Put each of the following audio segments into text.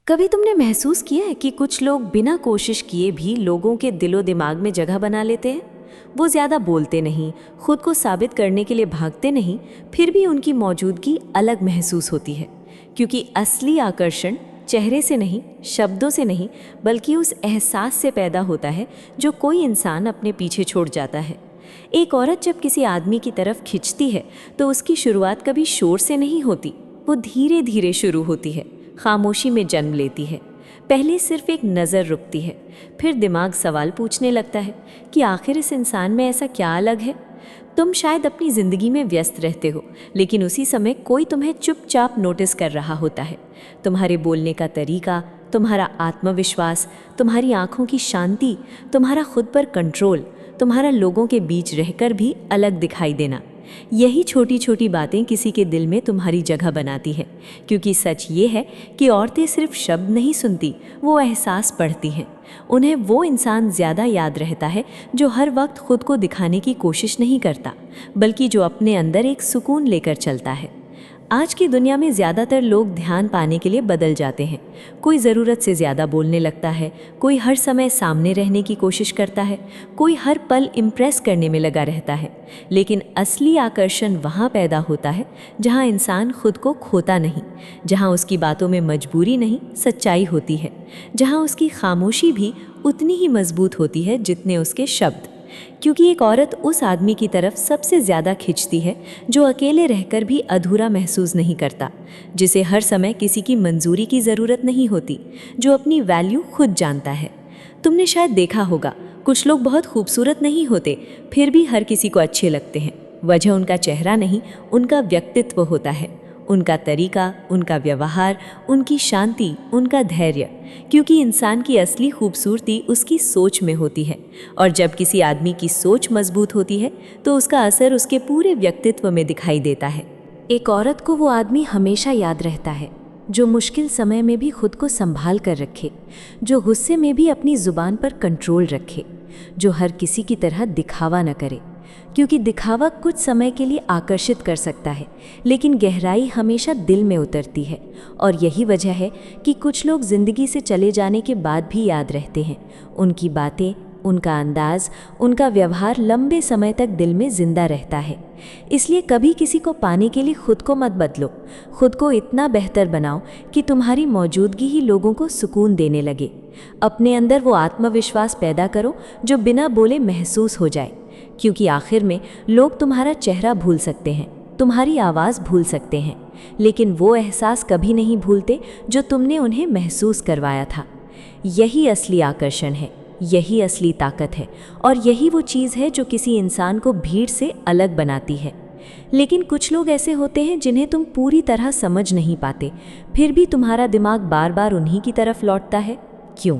कभी तुमने महसूस किया है कि कुछ लोग बिना कोशिश किए भी लोगों के दिलो दिमाग में जगह बना लेते हैं। वो ज़्यादा बोलते नहीं, खुद को साबित करने के लिए भागते नहीं, फिर भी उनकी मौजूदगी अलग महसूस होती है। क्योंकि असली आकर्षण चेहरे से नहीं, शब्दों से नहीं, बल्कि उस एहसास से पैदा होता है जो कोई इंसान अपने पीछे छोड़ जाता है। एक औरत जब किसी आदमी की तरफ खिंचती है तो उसकी शुरुआत कभी शोर से नहीं होती, वो धीरे धीरे शुरू होती है, खामोशी में जन्म लेती है। पहले सिर्फ एक नज़र रुकती है, फिर दिमाग सवाल पूछने लगता है कि आखिर इस इंसान में ऐसा क्या अलग है। तुम शायद अपनी ज़िंदगी में व्यस्त रहते हो, लेकिन उसी समय कोई तुम्हें चुपचाप नोटिस कर रहा होता है। तुम्हारे बोलने का तरीका, तुम्हारा आत्मविश्वास, तुम्हारी आँखों की शांति, तुम्हारा खुद पर कंट्रोल, तुम्हारा लोगों के बीच रहकर भी अलग दिखाई देना, यही छोटी छोटी बातें किसी के दिल में तुम्हारी जगह बनाती है। क्योंकि सच ये है कि औरतें सिर्फ शब्द नहीं सुनती, वो एहसास पढ़ती हैं। उन्हें वो इंसान ज़्यादा याद रहता है जो हर वक्त खुद को दिखाने की कोशिश नहीं करता, बल्कि जो अपने अंदर एक सुकून लेकर चलता है। आज की दुनिया में ज़्यादातर लोग ध्यान पाने के लिए बदल जाते हैं। कोई ज़रूरत से ज़्यादा बोलने लगता है, कोई हर समय सामने रहने की कोशिश करता है, कोई हर पल इम्प्रेस करने में लगा रहता है। लेकिन असली आकर्षण वहाँ पैदा होता है जहाँ इंसान खुद को खोता नहीं, जहाँ उसकी बातों में मजबूरी नहीं, सच्चाई होती है, जहाँ उसकी खामोशी भी उतनी ही मजबूत होती है जितने उसके शब्द। क्योंकि एक औरत उस आदमी की तरफ सबसे ज़्यादा खिंचती है जो अकेले रहकर भी अधूरा महसूस नहीं करता, जिसे हर समय किसी की मंजूरी की ज़रूरत नहीं होती, जो अपनी वैल्यू खुद जानता है। तुमने शायद देखा होगा, कुछ लोग बहुत खूबसूरत नहीं होते, फिर भी हर किसी को अच्छे लगते हैं। वजह उनका चेहरा नहीं, उनका व्यक्तित्व होता है, उनका तरीका, उनका व्यवहार, उनकी शांति, उनका धैर्य। क्योंकि इंसान की असली खूबसूरती उसकी सोच में होती है, और जब किसी आदमी की सोच मजबूत होती है तो उसका असर उसके पूरे व्यक्तित्व में दिखाई देता है। एक औरत को वो आदमी हमेशा याद रहता है जो मुश्किल समय में भी खुद को संभाल कर रखे, जो गुस्से में भी अपनी ज़ुबान पर कंट्रोल रखे, जो हर किसी की तरह दिखावा न करे। क्योंकि दिखावा कुछ समय के लिए आकर्षित कर सकता है, लेकिन गहराई हमेशा दिल में उतरती है। और यही वजह है कि कुछ लोग ज़िंदगी से चले जाने के बाद भी याद रहते हैं। उनकी बातें, उनका अंदाज़, उनका व्यवहार लंबे समय तक दिल में ज़िंदा रहता है। इसलिए कभी किसी को पाने के लिए खुद को मत बदलो, खुद को इतना बेहतर बनाओ कि तुम्हारी मौजूदगी ही लोगों को सुकून देने लगे। अपने अंदर वो आत्मविश्वास पैदा करो जो बिना बोले महसूस हो जाए। क्योंकि आखिर में लोग तुम्हारा चेहरा भूल सकते हैं, तुम्हारी आवाज़ भूल सकते हैं, लेकिन वो एहसास कभी नहीं भूलते जो तुमने उन्हें महसूस करवाया था। यही असली आकर्षण है, यही असली ताकत है, और यही वो चीज़ है जो किसी इंसान को भीड़ से अलग बनाती है। लेकिन कुछ लोग ऐसे होते हैं जिन्हें तुम पूरी तरह समझ नहीं पाते, फिर भी तुम्हारा दिमाग बार बार उन्हीं की तरफ लौटता है। क्यों?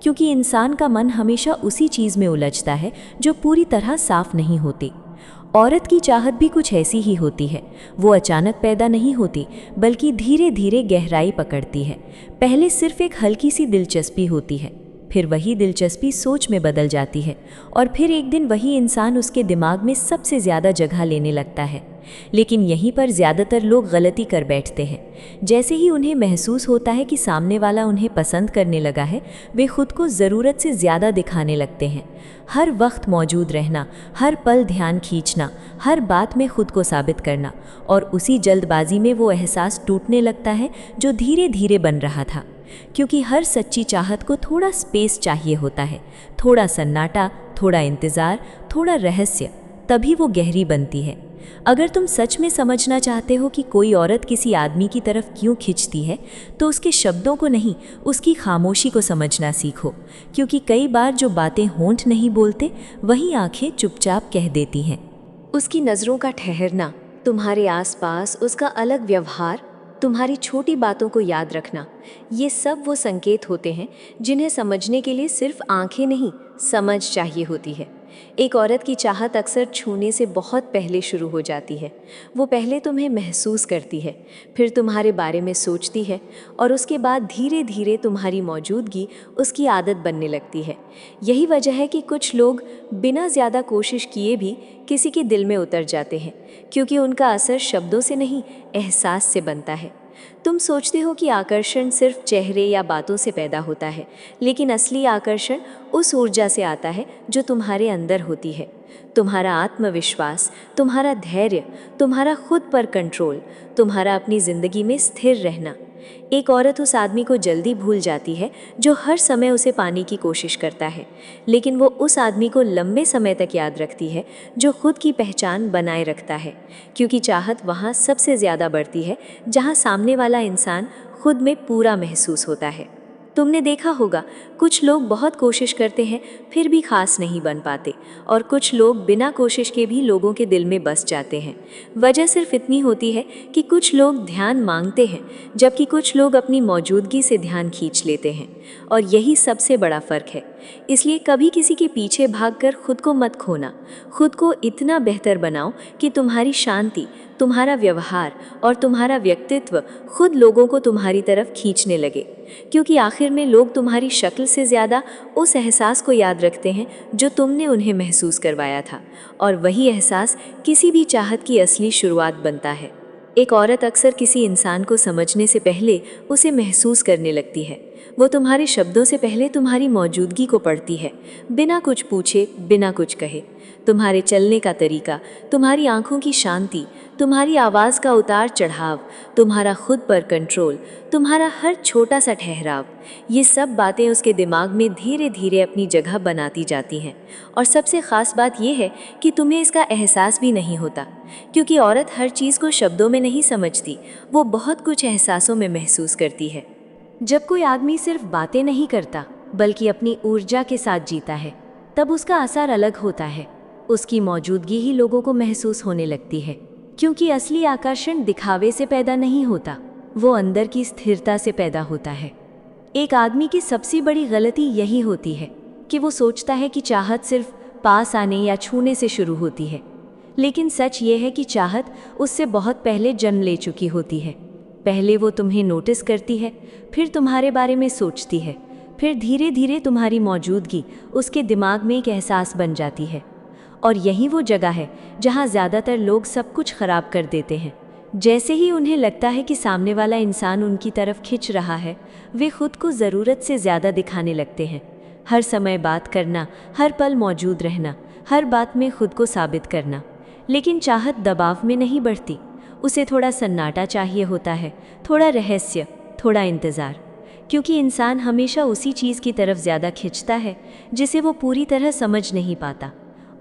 क्योंकि इंसान का मन हमेशा उसी चीज़ में उलझता है जो पूरी तरह साफ नहीं होती। औरत की चाहत भी कुछ ऐसी ही होती है। वो अचानक पैदा नहीं होती, बल्कि धीरे धीरे गहराई पकड़ती है। पहले सिर्फ एक हल्की सी दिलचस्पी होती है, फिर वही दिलचस्पी सोच में बदल जाती है, और फिर एक दिन वही इंसान उसके दिमाग में सबसे ज़्यादा जगह लेने लगता है। लेकिन यहीं पर ज़्यादातर लोग गलती कर बैठते हैं। जैसे ही उन्हें महसूस होता है कि सामने वाला उन्हें पसंद करने लगा है, वे खुद को ज़रूरत से ज़्यादा दिखाने लगते हैं। हर वक्त मौजूद रहना, हर पल ध्यान खींचना, हर बात में खुद को साबित करना, और उसी जल्दबाजी में वो एहसास टूटने लगता है जो धीरे धीरे बन रहा था। क्योंकि हर सच्ची चाहत को थोड़ा स्पेस चाहिए होता है, थोड़ा सन्नाटा, थोड़ा इंतज़ार, थोड़ा रहस्य, तभी वो गहरी बनती है। अगर तुम सच में समझना चाहते हो कि कोई औरत किसी आदमी की तरफ क्यों खिंचती है, तो उसके शब्दों को नहीं, उसकी खामोशी को समझना सीखो। क्योंकि कई बार जो बातें होंठ नहीं बोलते, वही आंखें चुपचाप कह देती हैं। उसकी नज़रों का ठहरना, तुम्हारे आसपास उसका अलग व्यवहार, तुम्हारी छोटी बातों को याद रखना, ये सब वो संकेत होते हैं जिन्हें समझने के लिए सिर्फ आंखें नहीं, समझ चाहिए होती है। एक औरत की चाहत अक्सर छूने से बहुत पहले शुरू हो जाती है। वो पहले तुम्हें महसूस करती है, फिर तुम्हारे बारे में सोचती है, और उसके बाद धीरे धीरे तुम्हारी मौजूदगी उसकी आदत बनने लगती है। यही वजह है कि कुछ लोग बिना ज़्यादा कोशिश किए भी किसी के दिल में उतर जाते हैं, क्योंकि उनका असर शब्दों से नहीं, एहसास से बनता है। तुम सोचते हो कि आकर्षण सिर्फ चेहरे या बातों से पैदा होता है, लेकिन असली आकर्षण उस ऊर्जा से आता है जो तुम्हारे अंदर होती है। तुम्हारा आत्मविश्वास, तुम्हारा धैर्य, तुम्हारा खुद पर कंट्रोल, तुम्हारा अपनी ज़िंदगी में स्थिर रहना। एक औरत उस आदमी को जल्दी भूल जाती है जो हर समय उसे पाने की कोशिश करता है, लेकिन वो उस आदमी को लंबे समय तक याद रखती है जो खुद की पहचान बनाए रखता है, क्योंकि चाहत वहाँ सबसे ज़्यादा बढ़ती है जहाँ सामने वाला इंसान खुद में पूरा महसूस होता है। तुमने देखा होगा, कुछ लोग बहुत कोशिश करते हैं फिर भी खास नहीं बन पाते, और कुछ लोग बिना कोशिश के भी लोगों के दिल में बस जाते हैं। वजह सिर्फ इतनी होती है कि कुछ लोग ध्यान मांगते हैं, जबकि कुछ लोग अपनी मौजूदगी से ध्यान खींच लेते हैं, और यही सबसे बड़ा फ़र्क है। इसलिए कभी किसी के पीछे भागकर खुद को मत खोना। खुद को इतना बेहतर बनाओ कि तुम्हारी शांति, तुम्हारा व्यवहार और तुम्हारा व्यक्तित्व खुद लोगों को तुम्हारी तरफ खींचने लगे, क्योंकि आखिर में लोग तुम्हारी शक्ल से ज़्यादा उस एहसास को याद रखते हैं जो तुमने उन्हें महसूस करवाया था, और वही एहसास किसी भी चाहत की असली शुरुआत बनता है। एक औरत अक्सर किसी इंसान को समझने से पहले उसे महसूस करने लगती है। वो तुम्हारे शब्दों से पहले तुम्हारी मौजूदगी को पढ़ती है, बिना कुछ पूछे, बिना कुछ कहे। तुम्हारे चलने का तरीका, तुम्हारी आंखों की शांति, तुम्हारी आवाज़ का उतार चढ़ाव, तुम्हारा खुद पर कंट्रोल, तुम्हारा हर छोटा सा ठहराव, ये सब बातें उसके दिमाग में धीरे धीरे अपनी जगह बनाती जाती हैं। और सबसे ख़ास बात यह है कि तुम्हें इसका एहसास भी नहीं होता, क्योंकि औरत हर चीज़ को शब्दों में नहीं समझती, वो बहुत कुछ एहसासों में महसूस करती है। जब कोई आदमी सिर्फ बातें नहीं करता बल्कि अपनी ऊर्जा के साथ जीता है, तब उसका असर अलग होता है। उसकी मौजूदगी ही लोगों को महसूस होने लगती है, क्योंकि असली आकर्षण दिखावे से पैदा नहीं होता, वो अंदर की स्थिरता से पैदा होता है। एक आदमी की सबसे बड़ी गलती यही होती है कि वो सोचता है कि चाहत सिर्फ पास आने या छूने से शुरू होती है, लेकिन सच ये है कि चाहत उससे बहुत पहले जन्म ले चुकी होती है। पहले वो तुम्हें नोटिस करती है, फिर तुम्हारे बारे में सोचती है, फिर धीरे धीरे तुम्हारी मौजूदगी उसके दिमाग में एक एहसास बन जाती है। और यही वो जगह है जहाँ ज़्यादातर लोग सब कुछ ख़राब कर देते हैं। जैसे ही उन्हें लगता है कि सामने वाला इंसान उनकी तरफ खिंच रहा है, वे खुद को ज़रूरत से ज़्यादा दिखाने लगते हैं। हर समय बात करना, हर पल मौजूद रहना, हर बात में खुद को साबित करना। लेकिन चाहत दबाव में नहीं बढ़ती, उसे थोड़ा सन्नाटा चाहिए होता है, थोड़ा रहस्य, थोड़ा इंतज़ार, क्योंकि इंसान हमेशा उसी चीज़ की तरफ ज़्यादा खिंचता है जिसे वो पूरी तरह समझ नहीं पाता।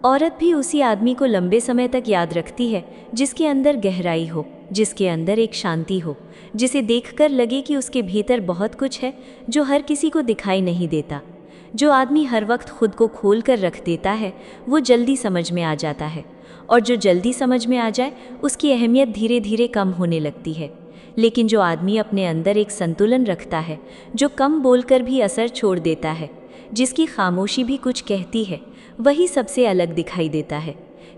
औरत भी उसी आदमी को लंबे समय तक याद रखती है जिसके अंदर गहराई हो, जिसके अंदर एक शांति हो, जिसे देखकर लगे कि उसके भीतर बहुत कुछ है जो हर किसी को दिखाई नहीं देता। जो आदमी हर वक्त खुद को खोल कर रख देता है, वो जल्दी समझ में आ जाता है, और जो जल्दी समझ में आ जाए उसकी अहमियत धीरे धीरे कम होने लगती है। लेकिन जो आदमी अपने अंदर एक संतुलन रखता है, जो कम बोलकर भी असर छोड़ देता है, जिसकी खामोशी भी कुछ कहती है, वही सबसे अलग दिखाई देता है।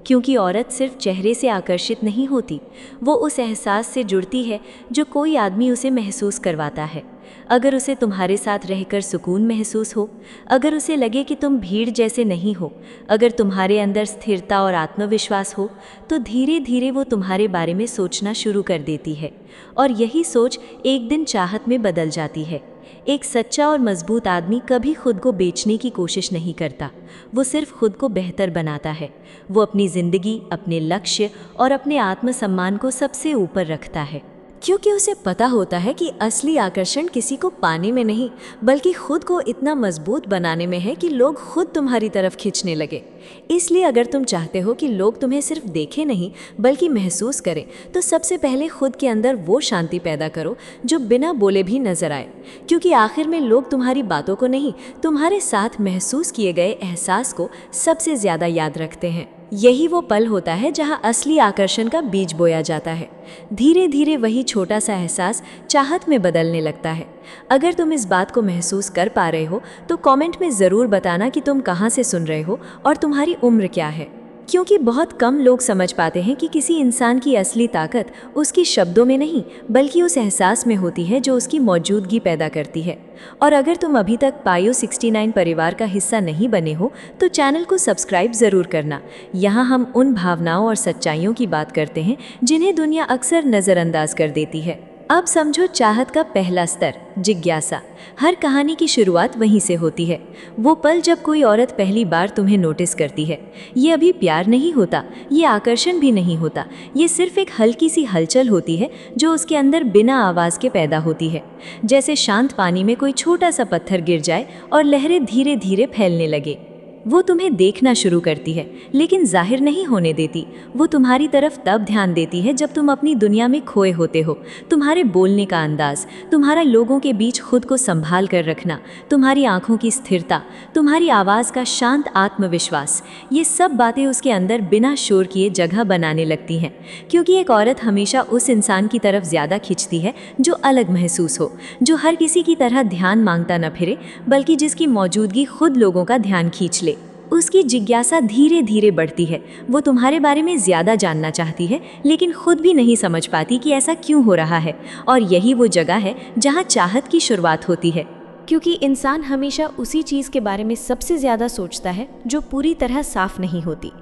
क्योंकि औरत सिर्फ चेहरे से आकर्षित नहीं होती, वो उस एहसास से जुड़ती है जो कोई आदमी उसे महसूस करवाता है। अगर उसे तुम्हारे साथ रहकर सुकून महसूस हो, अगर उसे लगे कि तुम भीड़ जैसे नहीं हो, अगर तुम्हारे अंदर स्थिरता और आत्मविश्वास हो, तो धीरे धीरे वो तुम्हारे बारे में सोचना शुरू कर देती है, और यही सोच एक दिन चाहत में बदल जाती है। एक सच्चा और मजबूत आदमी कभी खुद को बेचने की कोशिश नहीं करता, वो सिर्फ खुद को बेहतर बनाता है। वो अपनी ज़िंदगी, अपने लक्ष्य और अपने आत्मसम्मान को सबसे ऊपर रखता है, क्योंकि उसे पता होता है कि असली आकर्षण किसी को पाने में नहीं, बल्कि खुद को इतना मजबूत बनाने में है कि लोग खुद तुम्हारी तरफ खींचने लगे। इसलिए अगर तुम चाहते हो कि लोग तुम्हें सिर्फ देखें नहीं बल्कि महसूस करें, तो सबसे पहले खुद के अंदर वो शांति पैदा करो जो बिना बोले भी नजर आए, क्योंकि आखिर में लोग तुम्हारी बातों को नहीं, तुम्हारे साथ महसूस किए गए एहसास को सबसे ज़्यादा याद रखते हैं। यही वो पल होता है जहां असली आकर्षण का बीज बोया जाता है। धीरे धीरे वही छोटा सा एहसास चाहत में बदलने लगता है। अगर तुम इस बात को महसूस कर पा रहे हो तो कमेंट में ज़रूर बताना कि तुम कहाँ से सुन रहे हो और तुम्हारी उम्र क्या है, क्योंकि बहुत कम लोग समझ पाते हैं कि किसी इंसान की असली ताकत उसकी शब्दों में नहीं बल्कि उस एहसास में होती है जो उसकी मौजूदगी पैदा करती है। और अगर तुम अभी तक पायो 69 परिवार का हिस्सा नहीं बने हो तो चैनल को सब्सक्राइब ज़रूर करना। यहाँ हम उन भावनाओं और सच्चाइयों की बात करते हैं जिन्हें दुनिया अक्सर नज़रअंदाज कर देती है। अब समझो चाहत का पहला स्तर, जिज्ञासा। हर कहानी की शुरुआत वहीं से होती है। वो पल जब कोई औरत पहली बार तुम्हें नोटिस करती है। ये अभी प्यार नहीं होता, ये आकर्षण भी नहीं होता, ये सिर्फ एक हल्की सी हलचल होती है जो उसके अंदर बिना आवाज़ के पैदा होती है। जैसे शांत पानी में कोई छोटा सा पत्थर गिर जाए और लहरें धीरे धीरे फैलने लगे। वो तुम्हें देखना शुरू करती है, लेकिन जाहिर नहीं होने देती। वो तुम्हारी तरफ तब ध्यान देती है जब तुम अपनी दुनिया में खोए होते हो। तुम्हारे बोलने का अंदाज, तुम्हारा लोगों के बीच खुद को संभाल कर रखना, तुम्हारी आंखों की स्थिरता, तुम्हारी आवाज़ का शांत आत्मविश्वास, ये सब बातें उसके अंदर बिना शोर किए जगह बनाने लगती हैं। क्योंकि एक औरत हमेशा उस इंसान की तरफ ज़्यादा खिंचती है जो अलग महसूस हो, जो हर किसी की तरह ध्यान मांगता न फिरे, बल्कि जिसकी मौजूदगी खुद लोगों का ध्यान खींच ले। उसकी जिज्ञासा धीरे धीरे बढ़ती है। वो तुम्हारे बारे में ज़्यादा जानना चाहती है, लेकिन खुद भी नहीं समझ पाती कि ऐसा क्यों हो रहा है। और यही वो जगह है जहाँ चाहत की शुरुआत होती है। क्योंकि इंसान हमेशा उसी चीज़ के बारे में सबसे ज़्यादा सोचता है जो पूरी तरह साफ नहीं होती।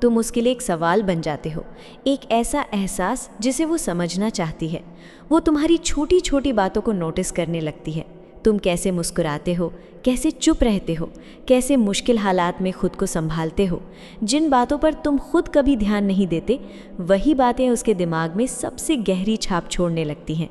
तुम उसके लिए एक सवाल बन जाते हो, एक ऐसा एहसास जिसे वो समझना चाहती है। वो तुम्हारी छोटी छोटी बातों को नोटिस करने लगती है। तुम कैसे मुस्कुराते हो, कैसे चुप रहते हो, कैसे मुश्किल हालात में खुद को संभालते हो। जिन बातों पर तुम खुद कभी ध्यान नहीं देते, वही बातें उसके दिमाग में सबसे गहरी छाप छोड़ने लगती हैं।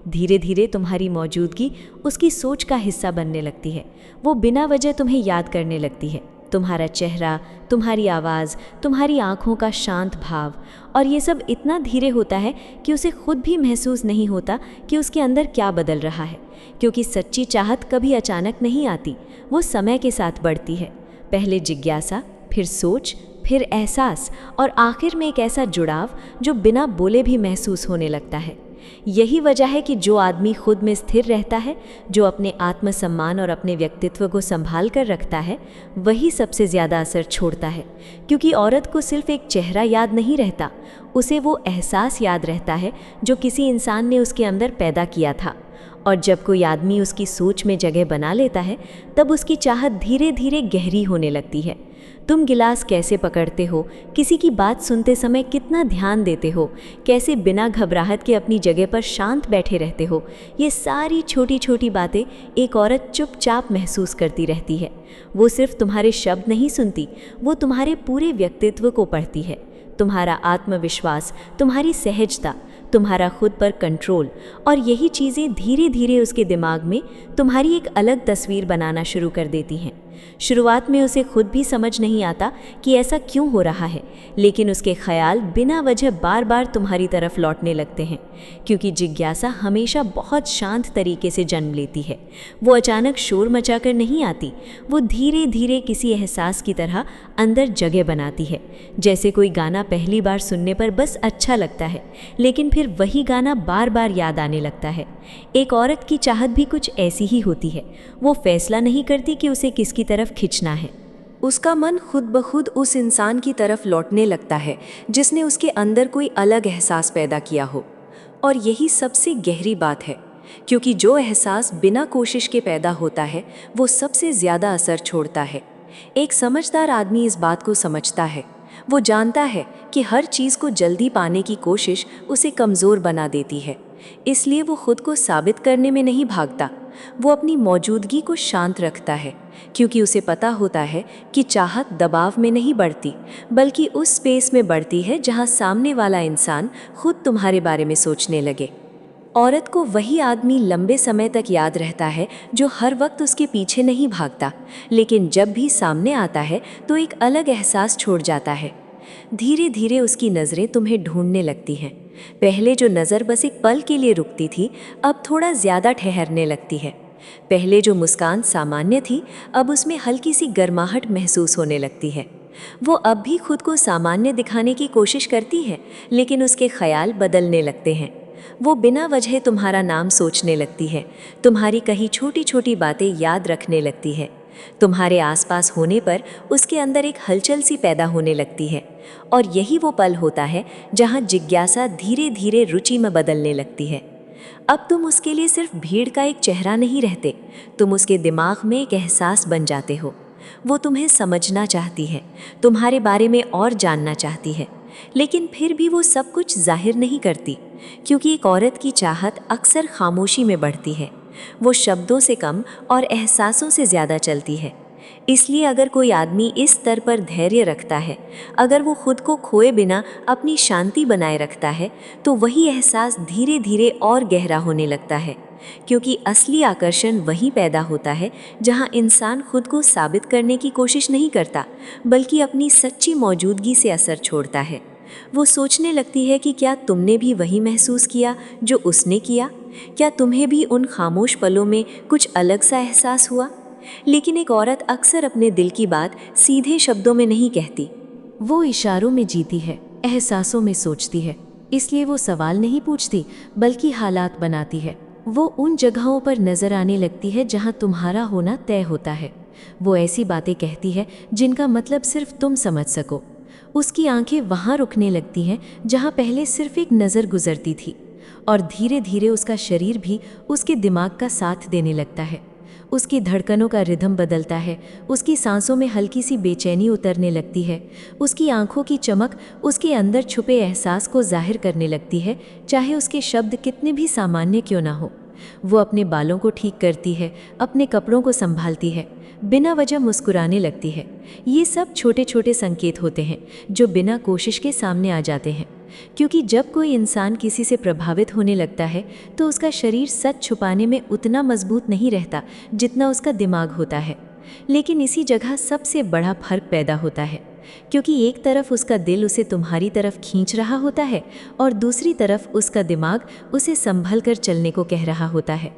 धीरे धीरे तुम्हारी मौजूदगी उसकी सोच का हिस्सा बनने लगती है। वो बिना वजह तुम्हें याद करने लगती है। तुम्हारा चेहरा, तुम्हारी आवाज़, तुम्हारी आँखों का शांत भाव, और ये सब इतना धीरे होता है कि उसे खुद भी महसूस नहीं होता कि उसके अंदर क्या बदल रहा है। क्योंकि सच्ची चाहत कभी अचानक नहीं आती, वो समय के साथ बढ़ती है। पहले जिज्ञासा, फिर सोच, फिर एहसास, और आखिर में एक ऐसा जुड़ाव जो बिना बोले भी महसूस होने लगता है। यही वजह है कि जो आदमी खुद में स्थिर रहता है, जो अपने आत्मसम्मान और अपने व्यक्तित्व को संभाल कर रखता है, वही सबसे ज़्यादा असर छोड़ता है। क्योंकि औरत को सिर्फ एक चेहरा याद नहीं रहता, उसे वो एहसास याद रहता है जो किसी इंसान ने उसके अंदर पैदा किया था। और जब कोई आदमी उसकी सोच में जगह बना लेता है, तब उसकी चाहत धीरे धीरे गहरी होने लगती है। तुम गिलास कैसे पकड़ते हो, किसी की बात सुनते समय कितना ध्यान देते हो, कैसे बिना घबराहट के अपनी जगह पर शांत बैठे रहते हो, ये सारी छोटी छोटी बातें एक औरत चुपचाप महसूस करती रहती है। वो सिर्फ तुम्हारे शब्द नहीं सुनती, वो तुम्हारे पूरे व्यक्तित्व को पढ़ती है। तुम्हारा आत्मविश्वास, तुम्हारी सहजता, तुम्हारा खुद पर कंट्रोल, और यही चीज़ें धीरे धीरे उसके दिमाग में तुम्हारी एक अलग तस्वीर बनाना शुरू कर देती हैं। शुरुआत में उसे खुद भी समझ नहीं आता कि ऐसा क्यों हो रहा है, लेकिन उसके ख्याल बिना वजह बार बार तुम्हारी तरफ लौटने लगते हैं। क्योंकि जिज्ञासा हमेशा बहुत शांत तरीके से जन्म लेती है। वो अचानक शोर मचाकर नहीं आती, वो धीरे धीरे किसी एहसास की तरह अंदर जगह बनाती है। जैसे कोई गाना पहली बार सुनने पर बस अच्छा लगता है, लेकिन फिर वही गाना बार बार याद आने लगता है। एक औरत की चाहत भी कुछ ऐसी ही होती है। वो फैसला नहीं करती कि उसे किसकी तरफ खिंचना है। उसका मन खुद ब खुद उस इंसान की तरफ लौटने लगता है जिसने उसके अंदर कोई अलग एहसास पैदा किया हो। और यही सबसे गहरी बात है, क्योंकि जो एहसास बिना कोशिश के पैदा होता है, वो सबसे ज़्यादा असर छोड़ता है। एक समझदार आदमी इस बात को समझता है। वो जानता है कि हर चीज़ को जल्दी पाने की कोशिश उसे कमज़ोर बना देती है। इसलिए वो खुद को साबित करने में नहीं भागता, वो अपनी मौजूदगी को शांत रखता है। क्योंकि उसे पता होता है कि चाहत दबाव में नहीं बढ़ती, बल्कि उस स्पेस में बढ़ती है जहाँ सामने वाला इंसान खुद तुम्हारे बारे में सोचने लगे। औरत को वही आदमी लंबे समय तक याद रहता है जो हर वक्त उसके पीछे नहीं भागता, लेकिन जब भी सामने आता है तो एक अलग एहसास छोड़ जाता है। धीरे धीरे उसकी नज़रें तुम्हें ढूंढने लगती हैं। पहले जो नज़र बस एक पल के लिए रुकती थी, अब थोड़ा ज़्यादा ठहरने लगती है। पहले जो मुस्कान सामान्य थी, अब उसमें हल्की सी गर्माहट महसूस होने लगती है। वो अब भी खुद को सामान्य दिखाने की कोशिश करती है, लेकिन उसके ख्याल बदलने लगते हैं। वो बिना वजह तुम्हारा नाम सोचने लगती है, तुम्हारी कही छोटी छोटी बातें याद रखने लगती है। तुम्हारे आसपास होने पर उसके अंदर एक हलचल सी पैदा होने लगती है। और यही वो पल होता है जहाँ जिज्ञासा धीरे धीरे रुचि में बदलने लगती है। अब तुम उसके लिए सिर्फ भीड़ का एक चेहरा नहीं रहते, तुम उसके दिमाग में एक एहसास बन जाते हो। वो तुम्हें समझना चाहती है, तुम्हारे बारे में और जानना चाहती है। लेकिन फिर भी वो सब कुछ जाहिर नहीं करती, क्योंकि एक औरत की चाहत अक्सर खामोशी में बढ़ती है। वो शब्दों से कम और एहसासों से ज़्यादा चलती है। इसलिए अगर कोई आदमी इस स्तर पर धैर्य रखता है, अगर वो खुद को खोए बिना अपनी शांति बनाए रखता है, तो वही एहसास धीरे धीरे और गहरा होने लगता है, क्योंकि असली आकर्षण वहीं पैदा होता है जहां इंसान खुद को साबित करने की कोशिश नहीं करता, बल्कि अपनी सच्ची मौजूदगी से असर छोड़ता है। वो सोचने लगती है कि क्या तुमने भी वही महसूस किया जो उसने किया? क्या तुम्हें भी उन खामोश पलों में कुछ अलग सा एहसास हुआ? लेकिन एक औरत अक्सर अपने दिल की बात सीधे शब्दों में नहीं कहती। वो इशारों में जीती है, एहसासों में सोचती है। इसलिए वो सवाल नहीं पूछती, बल्कि हालात बनाती है। वो उन जगहों पर नजर आने लगती है जहां तुम्हारा होना तय होता है। वो ऐसी बातें कहती है जिनका मतलब सिर्फ तुम समझ सको। उसकी आंखें वहां रुकने लगती हैं जहां पहले सिर्फ एक नज़र गुजरती थी, और धीरे धीरे उसका शरीर भी उसके दिमाग का साथ देने लगता है। उसकी धड़कनों का रिदम बदलता है, उसकी सांसों में हल्की सी बेचैनी उतरने लगती है, उसकी आंखों की चमक उसके अंदर छुपे एहसास को जाहिर करने लगती है, चाहे उसके शब्द कितने भी सामान्य क्यों ना हो। वो अपने बालों को ठीक करती है, अपने कपड़ों को संभालती है, बिना वजह मुस्कुराने लगती है। ये सब छोटे छोटे संकेत होते हैं जो बिना कोशिश के सामने आ जाते हैं, क्योंकि जब कोई इंसान किसी से प्रभावित होने लगता है तो उसका शरीर सच छुपाने में उतना मजबूत नहीं रहता जितना उसका दिमाग होता है। लेकिन इसी जगह सबसे बड़ा फर्क पैदा होता है, क्योंकि एक तरफ उसका दिल उसे तुम्हारी तरफ खींच रहा होता है और दूसरी तरफ उसका दिमाग उसे संभल कर चलने को कह रहा होता है।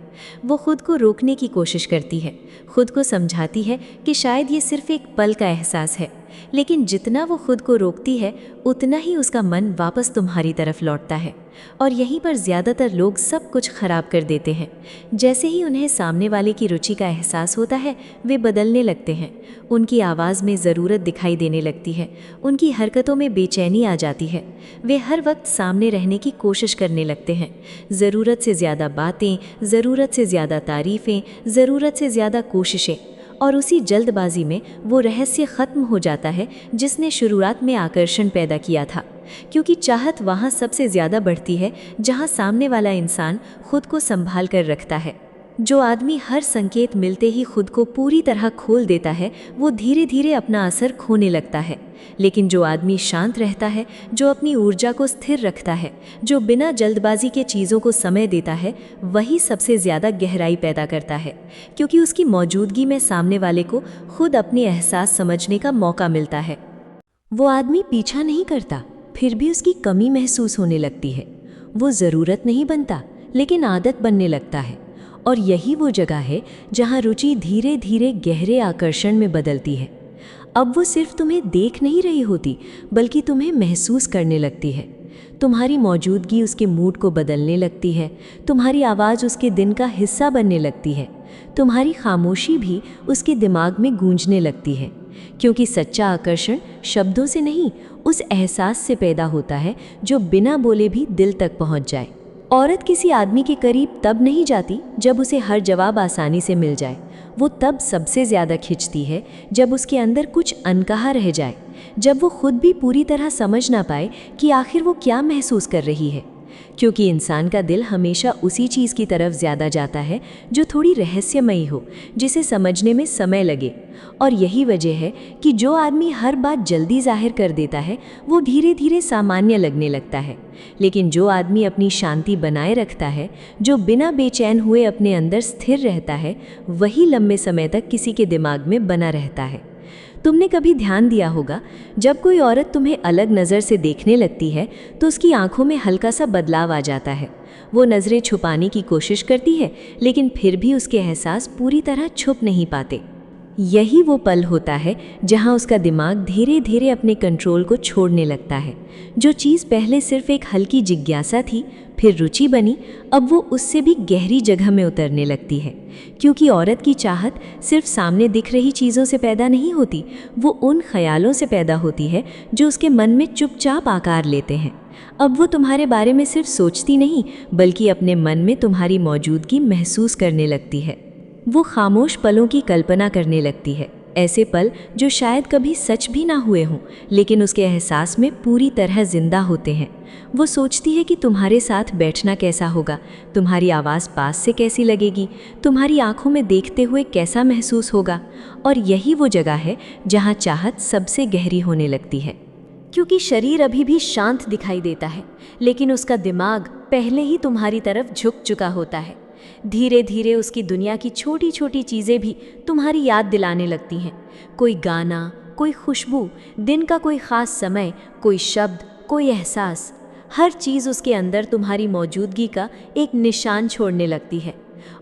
वो खुद को रोकने की कोशिश करती है, खुद को समझाती है कि शायद ये सिर्फ एक पल का एहसास है, लेकिन जितना वो खुद को रोकती है उतना ही उसका मन वापस तुम्हारी तरफ लौटता है। और यहीं पर ज़्यादातर लोग सब कुछ खराब कर देते हैं। जैसे ही उन्हें सामने वाले की रुचि का एहसास होता है, वे बदलने लगते हैं। उनकी आवाज़ में ज़रूरत दिखाई देने लगती है, उनकी हरकतों में बेचैनी आ जाती है। वे हर वक्त सामने रहने की कोशिश करने लगते हैं। ज़रूरत से ज़्यादा बातें, ज़रूरत से ज़्यादा तारीफ़ें, ज़रूरत से ज़्यादा कोशिशें, और उसी जल्दबाजी में वो रहस्य ख़त्म हो जाता है जिसने शुरुआत में आकर्षण पैदा किया था। क्योंकि चाहत वहाँ सबसे ज़्यादा बढ़ती है जहाँ सामने वाला इंसान खुद को संभाल कर रखता है। जो आदमी हर संकेत मिलते ही खुद को पूरी तरह खोल देता है, वो धीरे धीरे अपना असर खोने लगता है। लेकिन जो आदमी शांत रहता है, जो अपनी ऊर्जा को स्थिर रखता है, जो बिना जल्दबाजी के चीज़ों को समय देता है, वही सबसे ज़्यादा गहराई पैदा करता है, क्योंकि उसकी मौजूदगी में सामने वाले को खुद अपने एहसास समझने का मौका मिलता है। वो आदमी पीछा नहीं करता, फिर भी उसकी कमी महसूस होने लगती है। वो ज़रूरत नहीं बनता, लेकिन आदत बनने लगता है। और यही वो जगह है जहाँ रुचि धीरे धीरे गहरे आकर्षण में बदलती है। अब वो सिर्फ तुम्हें देख नहीं रही होती, बल्कि तुम्हें महसूस करने लगती है। तुम्हारी मौजूदगी उसके मूड को बदलने लगती है, तुम्हारी आवाज़ उसके दिन का हिस्सा बनने लगती है, तुम्हारी खामोशी भी उसके दिमाग में गूंजने लगती है। क्योंकि सच्चा आकर्षण शब्दों से नहीं, उस एहसास से पैदा होता है जो बिना बोले भी दिल तक पहुंच जाए। औरत किसी आदमी के करीब तब नहीं जाती जब उसे हर जवाब आसानी से मिल जाए। वो तब सबसे ज़्यादा खिंचती है जब उसके अंदर कुछ अनकहा रह जाए, जब वो खुद भी पूरी तरह समझ ना पाए कि आखिर वो क्या महसूस कर रही है। क्योंकि इंसान का दिल हमेशा उसी चीज़ की तरफ ज़्यादा जाता है जो थोड़ी रहस्यमयी हो, जिसे समझने में समय लगे। और यही वजह है कि जो आदमी हर बात जल्दी जाहिर कर देता है, वो धीरे धीरे सामान्य लगने लगता है। लेकिन जो आदमी अपनी शांति बनाए रखता है, जो बिना बेचैन हुए अपने अंदर स्थिर रहता है, वही लंबे समय तक किसी के दिमाग में बना रहता है। तुमने कभी ध्यान दिया होगा, जब कोई औरत तुम्हें अलग नज़र से देखने लगती है तो उसकी आंखों में हल्का सा बदलाव आ जाता है। वो नज़रें छुपाने की कोशिश करती है, लेकिन फिर भी उसके एहसास पूरी तरह छुप नहीं पाते। यही वो पल होता है जहां उसका दिमाग धीरे धीरे अपने कंट्रोल को छोड़ने लगता है। जो चीज़ पहले सिर्फ एक हल्की जिज्ञासा थी, फिर रुचि बनी, अब वो उससे भी गहरी जगह में उतरने लगती है। क्योंकि औरत की चाहत सिर्फ सामने दिख रही चीज़ों से पैदा नहीं होती, वो उन ख्यालों से पैदा होती है जो उसके मन में चुपचाप आकार लेते हैं। अब वो तुम्हारे बारे में सिर्फ सोचती नहीं, बल्कि अपने मन में तुम्हारी मौजूदगी महसूस करने लगती है। वो खामोश पलों की कल्पना करने लगती है, ऐसे पल जो शायद कभी सच भी ना हुए हों, लेकिन उसके एहसास में पूरी तरह जिंदा होते हैं। वो सोचती है कि तुम्हारे साथ बैठना कैसा होगा, तुम्हारी आवाज़ पास से कैसी लगेगी, तुम्हारी आंखों में देखते हुए कैसा महसूस होगा। और यही वो जगह है जहाँ चाहत सबसे गहरी होने लगती है। क्योंकि शरीर अभी भी शांत दिखाई देता है, लेकिन उसका दिमाग पहले ही तुम्हारी तरफ झुक चुका होता है। धीरे धीरे उसकी दुनिया की छोटी छोटी चीज़ें भी तुम्हारी याद दिलाने लगती हैं। कोई गाना, कोई खुशबू, दिन का कोई ख़ास समय, कोई शब्द, कोई एहसास, हर चीज़ उसके अंदर तुम्हारी मौजूदगी का एक निशान छोड़ने लगती है।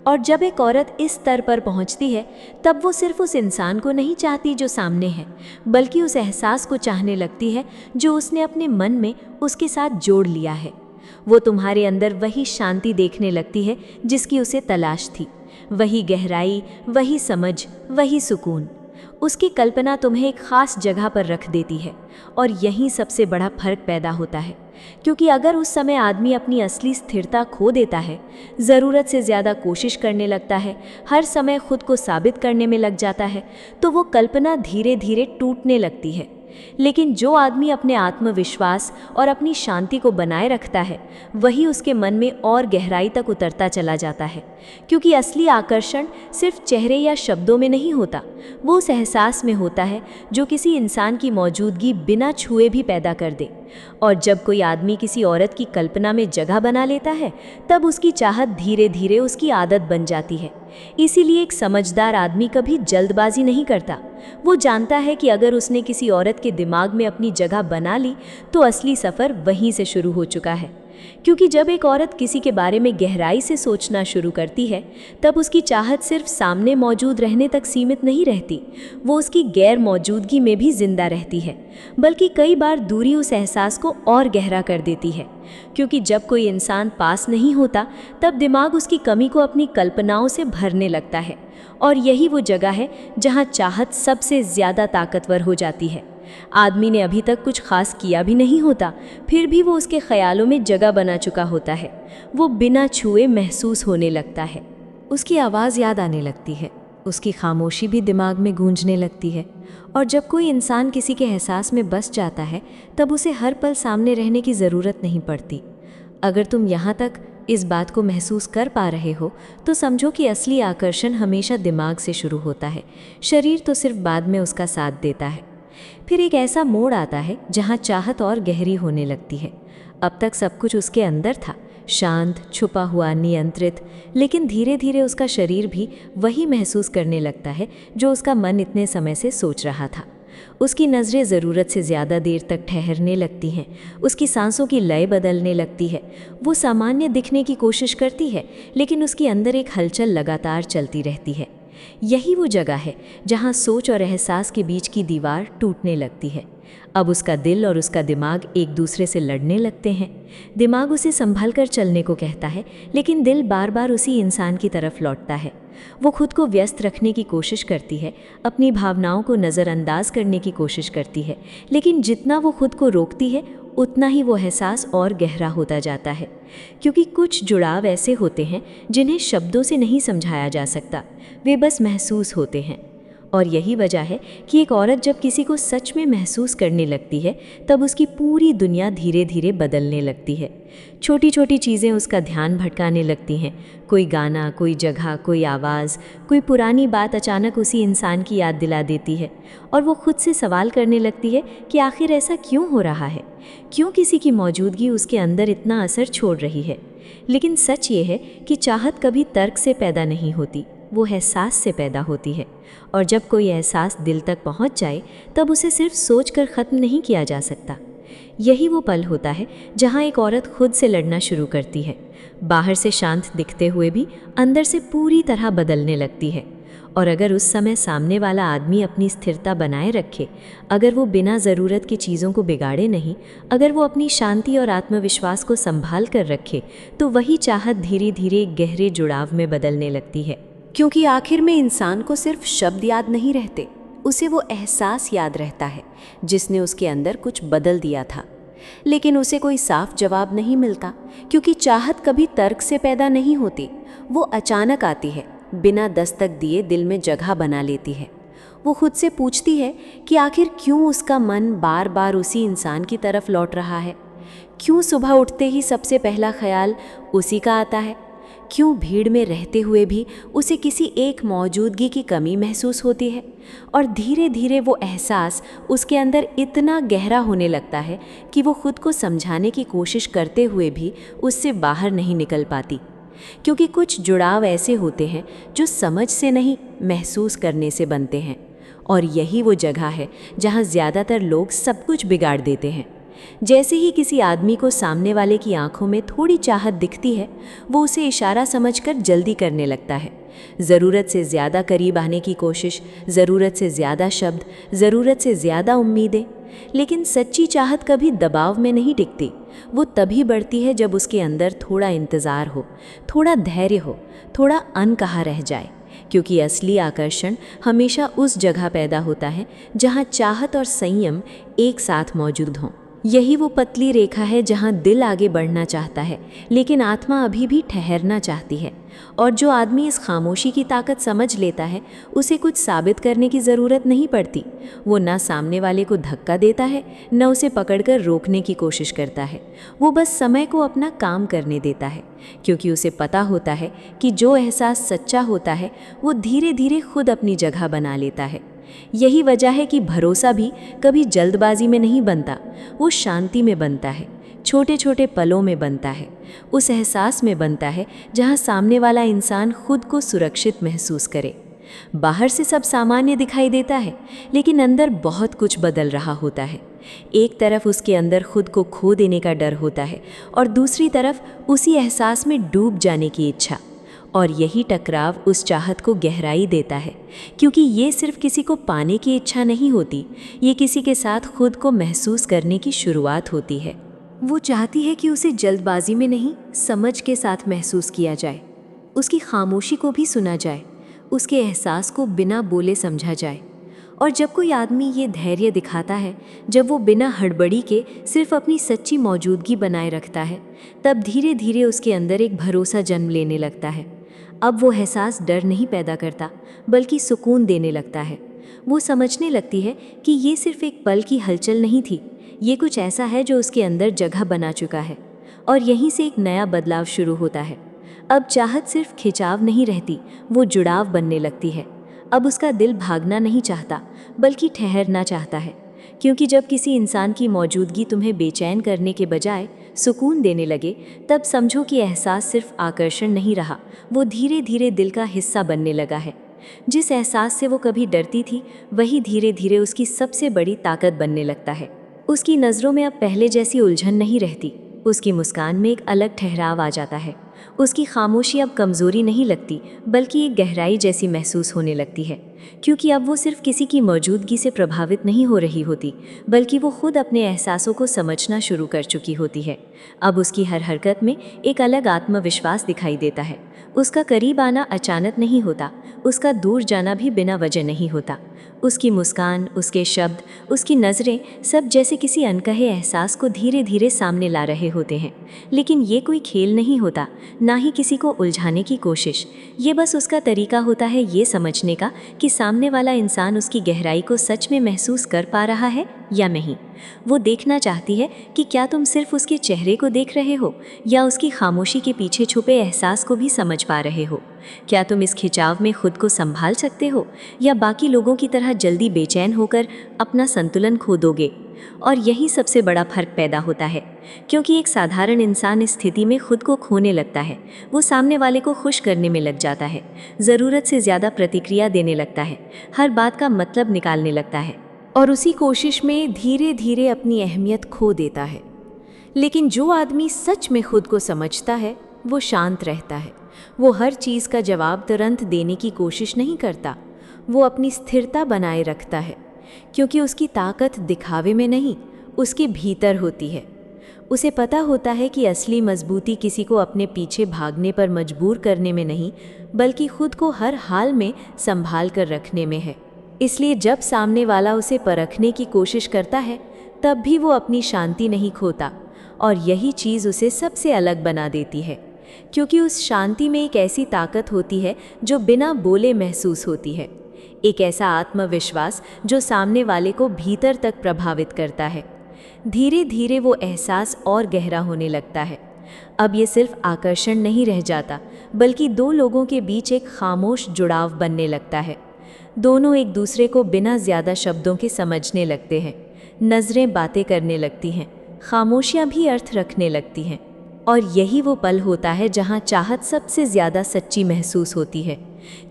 और जब एक औरत इस स्तर पर पहुंचती है, तब वो सिर्फ उस इंसान को नहीं चाहती जो सामने है, बल्कि उस एहसास को चाहने लगती है जो उसने अपने मन में उसके साथ जोड़ लिया है। वो तुम्हारे अंदर वही शांति देखने लगती है जिसकी उसे तलाश थी, वही गहराई, वही समझ, वही सुकून। उसकी कल्पना तुम्हें एक ख़ास जगह पर रख देती है। और यहीं सबसे बड़ा फर्क पैदा होता है, क्योंकि अगर उस समय आदमी अपनी असली स्थिरता खो देता है, ज़रूरत से ज़्यादा कोशिश करने लगता है, हर समय खुद को साबित करने में लग जाता है, तो वो कल्पना धीरे धीरे टूटने लगती है। लेकिन जो आदमी अपने आत्मविश्वास और अपनी शांति को बनाए रखता है, वही उसके मन में और गहराई तक उतरता चला जाता है। क्योंकि असली आकर्षण सिर्फ चेहरे या शब्दों में नहीं होता, वो उस एहसास में होता है जो किसी इंसान की मौजूदगी बिना छुए भी पैदा कर दे। और जब कोई आदमी किसी औरत की कल्पना में जगह बना लेता है, तब उसकी चाहत धीरे धीरे उसकी आदत बन जाती है। इसीलिए एक समझदार आदमी कभी जल्दबाजी नहीं करता। वो जानता है कि अगर उसने किसी औरत के दिमाग में अपनी जगह बना ली, तो असली सफ़र वहीं से शुरू हो चुका है। क्योंकि जब एक औरत किसी के बारे में गहराई से सोचना शुरू करती है, तब उसकी चाहत सिर्फ सामने मौजूद रहने तक सीमित नहीं रहती, वो उसकी गैर मौजूदगी में भी जिंदा रहती है। बल्कि कई बार दूरी उस एहसास को और गहरा कर देती है। क्योंकि जब कोई इंसान पास नहीं होता, तब दिमाग उसकी कमी को अपनी कल्पनाओं से भरने लगता है। और यही वो जगह है जहाँ चाहत सबसे ज़्यादा ताकतवर हो जाती है। आदमी ने अभी तक कुछ खास किया भी नहीं होता, फिर भी वो उसके ख्यालों में जगह बना चुका होता है। वो बिना छुए महसूस होने लगता है। उसकी आवाज़ याद आने लगती है, उसकी खामोशी भी दिमाग में गूंजने लगती है। और जब कोई इंसान किसी के एहसास में बस जाता है, तब उसे हर पल सामने रहने की ज़रूरत नहीं पड़ती। अगर तुम यहाँ तक इस बात को महसूस कर पा रहे हो, तो समझो कि असली आकर्षण हमेशा दिमाग से शुरू होता है, शरीर तो सिर्फ बाद में उसका साथ देता है। फिर एक ऐसा मोड़ आता है जहाँ चाहत और गहरी होने लगती है। अब तक सब कुछ उसके अंदर था, शांत, छुपा हुआ, नियंत्रित, लेकिन धीरे धीरे उसका शरीर भी वही महसूस करने लगता है जो उसका मन इतने समय से सोच रहा था। उसकी नज़रें ज़रूरत से ज़्यादा देर तक ठहरने लगती हैं, उसकी सांसों की लय बदलने लगती है। वो सामान्य दिखने की कोशिश करती है, लेकिन उसके अंदर एक हलचल लगातार चलती रहती है। यही वो जगह है जहाँ सोच और एहसास के बीच की दीवार टूटने लगती है। अब उसका दिल और उसका दिमाग एक दूसरे से लड़ने लगते हैं। दिमाग उसे संभल कर चलने को कहता है, लेकिन दिल बार बार उसी इंसान की तरफ लौटता है। वो खुद को व्यस्त रखने की कोशिश करती है, अपनी भावनाओं को नज़रअंदाज करने की कोशिश करती है, लेकिन जितना वो खुद को रोकती है, उतना ही वो एहसास और गहरा होता जाता है। क्योंकि कुछ जुड़ाव ऐसे होते हैं जिन्हें शब्दों से नहीं समझाया जा सकता, वे बस महसूस होते हैं। और यही वजह है कि एक औरत जब किसी को सच में महसूस करने लगती है, तब उसकी पूरी दुनिया धीरे धीरे बदलने लगती है। छोटी छोटी चीज़ें उसका ध्यान भटकाने लगती हैं। कोई गाना, कोई जगह, कोई आवाज़, कोई पुरानी बात अचानक उसी इंसान की याद दिला देती है। और वो खुद से सवाल करने लगती है कि आखिर ऐसा क्यों हो रहा है, क्यों किसी की मौजूदगी उसके अंदर इतना असर छोड़ रही है। लेकिन सच ये है कि चाहत कभी तर्क से पैदा नहीं होती, वो एहसास से पैदा होती है। और जब कोई एहसास दिल तक पहुंच जाए, तब उसे सिर्फ सोचकर ख़त्म नहीं किया जा सकता। यही वो पल होता है जहां एक औरत खुद से लड़ना शुरू करती है, बाहर से शांत दिखते हुए भी अंदर से पूरी तरह बदलने लगती है। और अगर उस समय सामने वाला आदमी अपनी स्थिरता बनाए रखे, अगर वो बिना ज़रूरत की चीज़ों को बिगाड़े नहीं, अगर वो अपनी शांति और आत्मविश्वास को संभाल कर रखे, तो वही चाहत धीरे धीरे एक गहरे जुड़ाव में बदलने लगती है। क्योंकि आखिर में इंसान को सिर्फ शब्द याद नहीं रहते, उसे वो एहसास याद रहता है जिसने उसके अंदर कुछ बदल दिया था। लेकिन उसे कोई साफ जवाब नहीं मिलता, क्योंकि चाहत कभी तर्क से पैदा नहीं होती, वो अचानक आती है, बिना दस्तक दिए दिल में जगह बना लेती है। वो खुद से पूछती है कि आखिर क्यों उसका मन बार बार उसी इंसान की तरफ लौट रहा है, क्यों सुबह उठते ही सबसे पहला ख्याल उसी का आता है, क्यों भीड़ में रहते हुए भी उसे किसी एक मौजूदगी की कमी महसूस होती है। और धीरे धीरे वो एहसास उसके अंदर इतना गहरा होने लगता है कि वो खुद को समझाने की कोशिश करते हुए भी उससे बाहर नहीं निकल पाती। क्योंकि कुछ जुड़ाव ऐसे होते हैं जो समझ से नहीं, महसूस करने से बनते हैं। और यही वो जगह है जहाँ ज़्यादातर लोग सब कुछ बिगाड़ देते हैं। जैसे ही किसी आदमी को सामने वाले की आंखों में थोड़ी चाहत दिखती है, वो उसे इशारा समझकर जल्दी करने लगता है। ज़रूरत से ज़्यादा करीब आने की कोशिश, ज़रूरत से ज़्यादा शब्द, ज़रूरत से ज़्यादा उम्मीदें। लेकिन सच्ची चाहत कभी दबाव में नहीं टिकती। वो तभी बढ़ती है जब उसके अंदर थोड़ा इंतज़ार हो, थोड़ा धैर्य हो, थोड़ा अनकहा रह जाए। क्योंकि असली आकर्षण हमेशा उस जगह पैदा होता है जहाँ चाहत और संयम एक साथ मौजूद हों। यही वो पतली रेखा है जहाँ दिल आगे बढ़ना चाहता है, लेकिन आत्मा अभी भी ठहरना चाहती है। और जो आदमी इस खामोशी की ताकत समझ लेता है, उसे कुछ साबित करने की ज़रूरत नहीं पड़ती। वो ना सामने वाले को धक्का देता है, न उसे पकड़कर रोकने की कोशिश करता है। वो बस समय को अपना काम करने देता है, क्योंकि उसे पता होता है कि जो एहसास सच्चा होता है वो धीरे धीरे खुद अपनी जगह बना लेता है। यही वजह है कि भरोसा भी कभी जल्दबाजी में नहीं बनता, वो शांति में बनता है, छोटे छोटे पलों में बनता है, उस एहसास में बनता है जहाँ सामने वाला इंसान खुद को सुरक्षित महसूस करे। बाहर से सब सामान्य दिखाई देता है, लेकिन अंदर बहुत कुछ बदल रहा होता है। एक तरफ उसके अंदर खुद को खो देने का डर होता है और दूसरी तरफ उसी एहसास में डूब जाने की इच्छा। और यही टकराव उस चाहत को गहराई देता है, क्योंकि ये सिर्फ किसी को पाने की इच्छा नहीं होती, ये किसी के साथ खुद को महसूस करने की शुरुआत होती है। वो चाहती है कि उसे जल्दबाजी में नहीं, समझ के साथ महसूस किया जाए, उसकी खामोशी को भी सुना जाए, उसके एहसास को बिना बोले समझा जाए। और जब कोई आदमी ये धैर्य दिखाता है, जब वो बिना हड़बड़ी के सिर्फ अपनी सच्ची मौजूदगी बनाए रखता है, तब धीरे धीरे उसके अंदर एक भरोसा जन्म लेने लगता है। अब वो एहसास डर नहीं पैदा करता, बल्कि सुकून देने लगता है। वो समझने लगती है कि ये सिर्फ एक पल की हलचल नहीं थी, ये कुछ ऐसा है जो उसके अंदर जगह बना चुका है। और यहीं से एक नया बदलाव शुरू होता है। अब चाहत सिर्फ खिंचाव नहीं रहती, वो जुड़ाव बनने लगती है। अब उसका दिल भागना नहीं चाहता, बल्कि ठहरना चाहता है। क्योंकि जब किसी इंसान की मौजूदगी तुम्हें बेचैन करने के बजाय सुकून देने लगे, तब समझो कि एहसास सिर्फ आकर्षण नहीं रहा, वो धीरे धीरे दिल का हिस्सा बनने लगा है। जिस एहसास से वो कभी डरती थी, वही धीरे धीरे उसकी सबसे बड़ी ताकत बनने लगता है। उसकी नज़रों में अब पहले जैसी उलझन नहीं रहती, उसकी मुस्कान में एक अलग ठहराव आ जाता है। उसकी खामोशी अब कमज़ोरी नहीं लगती, बल्कि एक गहराई जैसी महसूस होने लगती है। क्योंकि अब वो सिर्फ किसी की मौजूदगी से प्रभावित नहीं हो रही होती, बल्कि वो खुद अपने एहसासों को समझना शुरू कर चुकी होती है। अब उसकी हर हरकत में एक अलग आत्मविश्वास दिखाई देता है। उसका करीब आना अचानक नहीं होता, उसका दूर जाना भी बिना वजह नहीं होता। उसकी मुस्कान, उसके शब्द, उसकी नज़रें सब जैसे किसी अनकहे एहसास को धीरे धीरे सामने ला रहे होते हैं। लेकिन ये कोई खेल नहीं होता, ना ही किसी को उलझाने की कोशिश। ये बस उसका तरीका होता है ये समझने का कि सामने वाला इंसान उसकी गहराई को सच में महसूस कर पा रहा है या नहीं। वो देखना चाहती है कि क्या तुम सिर्फ उसके चेहरे को देख रहे हो, या उसकी खामोशी के पीछे छुपे एहसास को भी समझ पा रहे हो। क्या तुम इस खिंचाव में खुद को संभाल सकते हो, या बाकी लोगों की तरह जल्दी बेचैन होकर अपना संतुलन खो दोगे। और यही सबसे बड़ा फर्क पैदा होता है, क्योंकि एक साधारण इंसान इस स्थिति में खुद को खोने लगता है। वो सामने वाले को खुश करने में लग जाता है, ज़रूरत से ज़्यादा प्रतिक्रिया देने लगता है, हर बात का मतलब निकालने लगता है, और उसी कोशिश में धीरे धीरे अपनी अहमियत खो देता है। लेकिन जो आदमी सच में खुद को समझता है, वो शांत रहता है। वो हर चीज़ का जवाब तुरंत देने की कोशिश नहीं करता, वो अपनी स्थिरता बनाए रखता है, क्योंकि उसकी ताकत दिखावे में नहीं, उसके भीतर होती है। उसे पता होता है कि असली मजबूती किसी को अपने पीछे भागने पर मजबूर करने में नहीं, बल्कि खुद को हर हाल में संभाल कर रखने में है। इसलिए जब सामने वाला उसे परखने की कोशिश करता है, तब भी वो अपनी शांति नहीं खोता, और यही चीज़ उसे सबसे अलग बना देती है। क्योंकि उस शांति में एक ऐसी ताकत होती है जो बिना बोले महसूस होती है, एक ऐसा आत्मविश्वास जो सामने वाले को भीतर तक प्रभावित करता है। धीरे धीरे वो एहसास और गहरा होने लगता है। अब ये सिर्फ आकर्षण नहीं रह जाता, बल्कि दो लोगों के बीच एक खामोश जुड़ाव बनने लगता है। दोनों एक दूसरे को बिना ज़्यादा शब्दों के समझने लगते हैं। नज़रें बातें करने लगती हैं, खामोशियाँ भी अर्थ रखने लगती हैं। और यही वो पल होता है जहाँ चाहत सबसे ज़्यादा सच्ची महसूस होती है,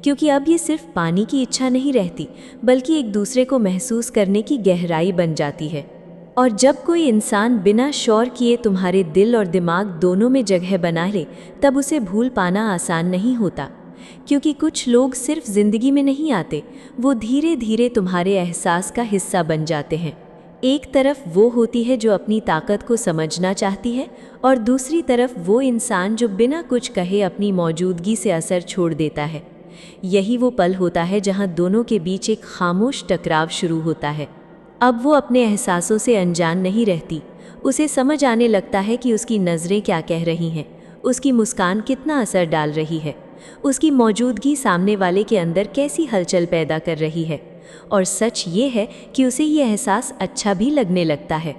क्योंकि अब ये सिर्फ पानी की इच्छा नहीं रहती, बल्कि एक दूसरे को महसूस करने की गहराई बन जाती है। और जब कोई इंसान बिना शोर किए तुम्हारे दिल और दिमाग दोनों में जगह बना ले, तब उसे भूल पाना आसान नहीं होता। क्योंकि कुछ लोग सिर्फ ज़िंदगी में नहीं आते, वो धीरे धीरे तुम्हारे एहसास का हिस्सा बन जाते हैं। एक तरफ वो होती है जो अपनी ताकत को समझना चाहती है, और दूसरी तरफ वो इंसान जो बिना कुछ कहे अपनी मौजूदगी से असर छोड़ देता है। यही वो पल होता है जहाँ दोनों के बीच एक खामोश टकराव शुरू होता है। अब वो अपने एहसासों से अनजान नहीं रहती। उसे समझ आने लगता है कि उसकी नज़रें क्या कह रही हैं, उसकी मुस्कान कितना असर डाल रही है, उसकी मौजूदगी सामने वाले के अंदर कैसी हलचल पैदा कर रही है। और सच ये है कि उसे ये एहसास अच्छा भी लगने लगता है।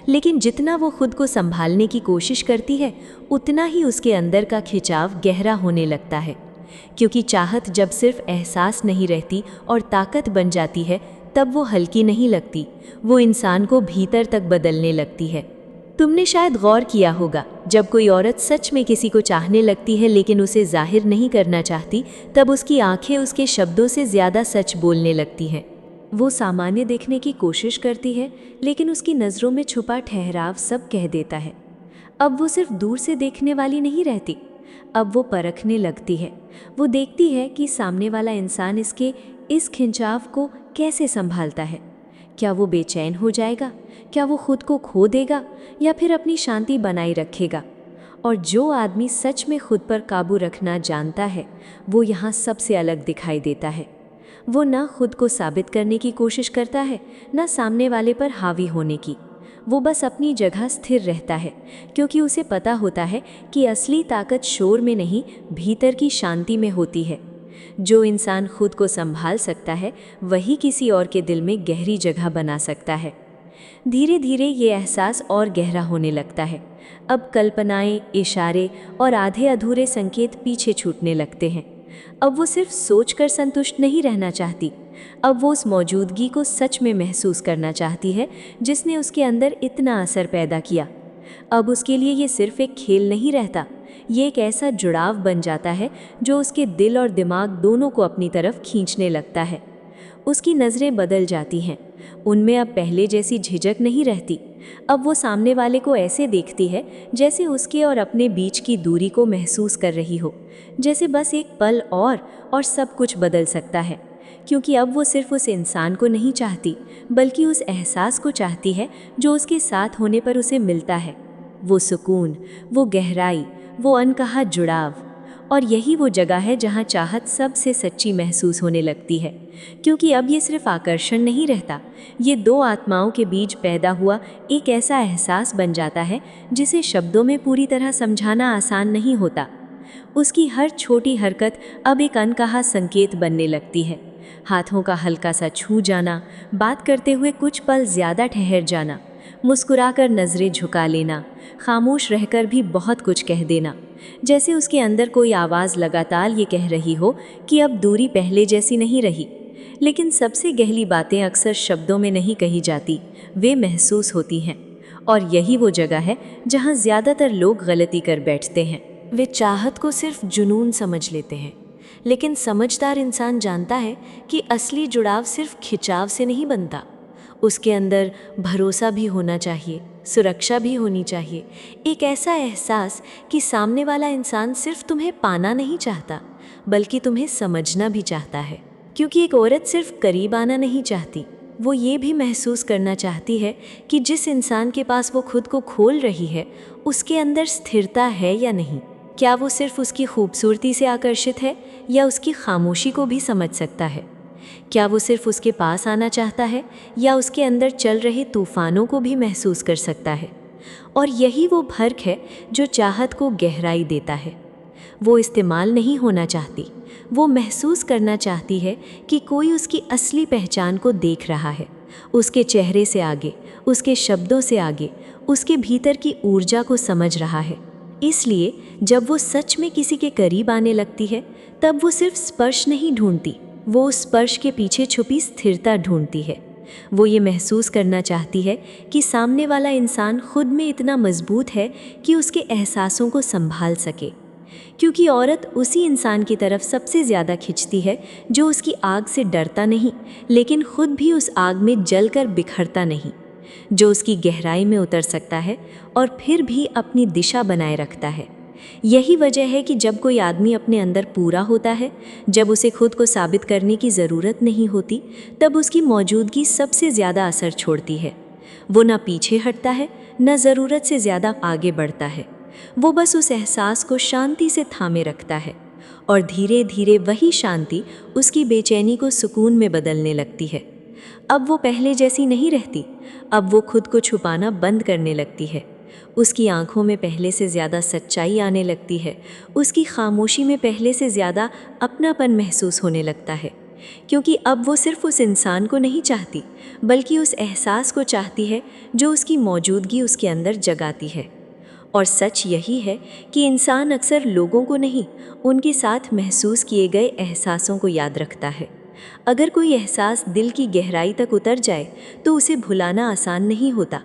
लेकिन जितना वो खुद को संभालने की कोशिश करती है, उतना ही उसके अंदर का खिंचाव गहरा होने लगता है। क्योंकि चाहत जब सिर्फ एहसास नहीं रहती और ताकत बन जाती है, तब वो हल्की नहीं लगती, वो इंसान को भीतर तक बदलने लगती है। तुमने शायद गौर किया होगा, जब कोई औरत सच में किसी को चाहने लगती है लेकिन उसे जाहिर नहीं करना चाहती, तब उसकी आंखें उसके शब्दों से ज़्यादा सच बोलने लगती हैं। वो सामान्य देखने की कोशिश करती है, लेकिन उसकी नज़रों में छुपा ठहराव सब कह देता है। अब वो सिर्फ दूर से देखने वाली नहीं रहती, अब वो परखने लगती है। वो देखती है कि सामने वाला इंसान इसके इस खिंचाव को कैसे संभालता है। क्या वो बेचैन हो जाएगा, क्या वो खुद को खो देगा, या फिर अपनी शांति बनाए रखेगा। और जो आदमी सच में खुद पर काबू रखना जानता है, वो यहाँ सबसे अलग दिखाई देता है। वो ना खुद को साबित करने की कोशिश करता है, ना सामने वाले पर हावी होने की। वो बस अपनी जगह स्थिर रहता है, क्योंकि उसे पता होता है कि असली ताकत शोर में नहीं, भीतर की शांति में होती है। जो इंसान खुद को संभाल सकता है, वही किसी और के दिल में गहरी जगह बना सकता है। धीरे धीरे ये एहसास और गहरा होने लगता है। अब कल्पनाएं, इशारे और आधे अधूरे संकेत पीछे छूटने लगते हैं। अब वो सिर्फ सोचकर संतुष्ट नहीं रहना चाहती, अब वो उस मौजूदगी को सच में महसूस करना चाहती है जिसने उसके अंदर इतना असर पैदा किया। अब उसके लिए ये सिर्फ एक खेल नहीं रहता, ये एक ऐसा जुड़ाव बन जाता है जो उसके दिल और दिमाग दोनों को अपनी तरफ खींचने लगता है। उसकी नज़रें बदल जाती हैं, उनमें अब पहले जैसी झिझक नहीं रहती। अब वो सामने वाले को ऐसे देखती है जैसे उसके और अपने बीच की दूरी को महसूस कर रही हो, जैसे बस एक पल और सब कुछ बदल सकता है। क्योंकि अब वो सिर्फ उस इंसान को नहीं चाहती, बल्कि उस एहसास को चाहती है जो उसके साथ होने पर उसे मिलता है। वो सुकून, वो गहराई, वो अनकहा जुड़ाव। और यही वो जगह है जहाँ चाहत सबसे सच्ची महसूस होने लगती है। क्योंकि अब ये सिर्फ आकर्षण नहीं रहता, ये दो आत्माओं के बीच पैदा हुआ एक ऐसा एहसास बन जाता है जिसे शब्दों में पूरी तरह समझाना आसान नहीं होता। उसकी हर छोटी हरकत अब एक अनकहा संकेत बनने लगती है। हाथों का हल्का सा छू जाना, बात करते हुए कुछ पल ज़्यादा ठहर जाना, मुस्कुराकर नज़रें झुका लेना, खामोश रहकर भी बहुत कुछ कह देना। जैसे उसके अंदर कोई आवाज़ लगातार ये कह रही हो कि अब दूरी पहले जैसी नहीं रही। लेकिन सबसे गहरी बातें अक्सर शब्दों में नहीं कही जाती, वे महसूस होती हैं। और यही वो जगह है जहाँ ज़्यादातर लोग गलती कर बैठते हैं। वे चाहत को सिर्फ जुनून समझ लेते हैं, लेकिन समझदार इंसान जानता है कि असली जुड़ाव सिर्फ खिंचाव से नहीं बनता। उसके अंदर भरोसा भी होना चाहिए, सुरक्षा भी होनी चाहिए, एक ऐसा एहसास कि सामने वाला इंसान सिर्फ तुम्हें पाना नहीं चाहता, बल्कि तुम्हें समझना भी चाहता है। क्योंकि एक औरत सिर्फ करीब आना नहीं चाहती, वो ये भी महसूस करना चाहती है कि जिस इंसान के पास वो खुद को खोल रही है, उसके अंदर स्थिरता है या नहीं। क्या वो सिर्फ उसकी खूबसूरती से आकर्षित है, या उसकी खामोशी को भी समझ सकता है? क्या वो सिर्फ उसके पास आना चाहता है, या उसके अंदर चल रहे तूफानों को भी महसूस कर सकता है? और यही वो फर्क है जो चाहत को गहराई देता है। वो इस्तेमाल नहीं होना चाहती। वो महसूस करना चाहती है कि कोई उसकी असली पहचान को देख रहा है, उसके चेहरे से आगे, उसके शब्दों से आगे, उसके भीतर की ऊर्जा को समझ रहा है। इसलिए जब वो सच में किसी के करीब आने लगती है, तब वो सिर्फ स्पर्श नहीं ढूंढती, वो उस स्पर्श के पीछे छुपी स्थिरता ढूंढती है। वो ये महसूस करना चाहती है कि सामने वाला इंसान खुद में इतना मजबूत है कि उसके एहसासों को संभाल सके, क्योंकि औरत उसी इंसान की तरफ सबसे ज़्यादा खिंचती है जो उसकी आग से डरता नहीं, लेकिन खुद भी उस आग में जलकर बिखरता नहीं, जो उसकी गहराई में उतर सकता है और फिर भी अपनी दिशा बनाए रखता है। यही वजह है कि जब कोई आदमी अपने अंदर पूरा होता है, जब उसे खुद को साबित करने की ज़रूरत नहीं होती, तब उसकी मौजूदगी सबसे ज़्यादा असर छोड़ती है। वो ना पीछे हटता है, न ज़रूरत से ज़्यादा आगे बढ़ता है। वो बस उस एहसास को शांति से थामे रखता है, और धीरे धीरे वही शांति उसकी बेचैनी को सुकून में बदलने लगती है। अब वो पहले जैसी नहीं रहती, अब वो खुद को छुपाना बंद करने लगती है। उसकी आंखों में पहले से ज़्यादा सच्चाई आने लगती है, उसकी खामोशी में पहले से ज़्यादा अपनापन महसूस होने लगता है, क्योंकि अब वो सिर्फ उस इंसान को नहीं चाहती, बल्कि उस एहसास को चाहती है जो उसकी मौजूदगी उसके अंदर जगाती है। और सच यही है कि इंसान अक्सर लोगों को नहीं, उनके साथ महसूस किए गए एहसासों को याद रखता है। अगर कोई एहसास दिल की गहराई तक उतर जाए तो उसे भुलाना आसान नहीं होता।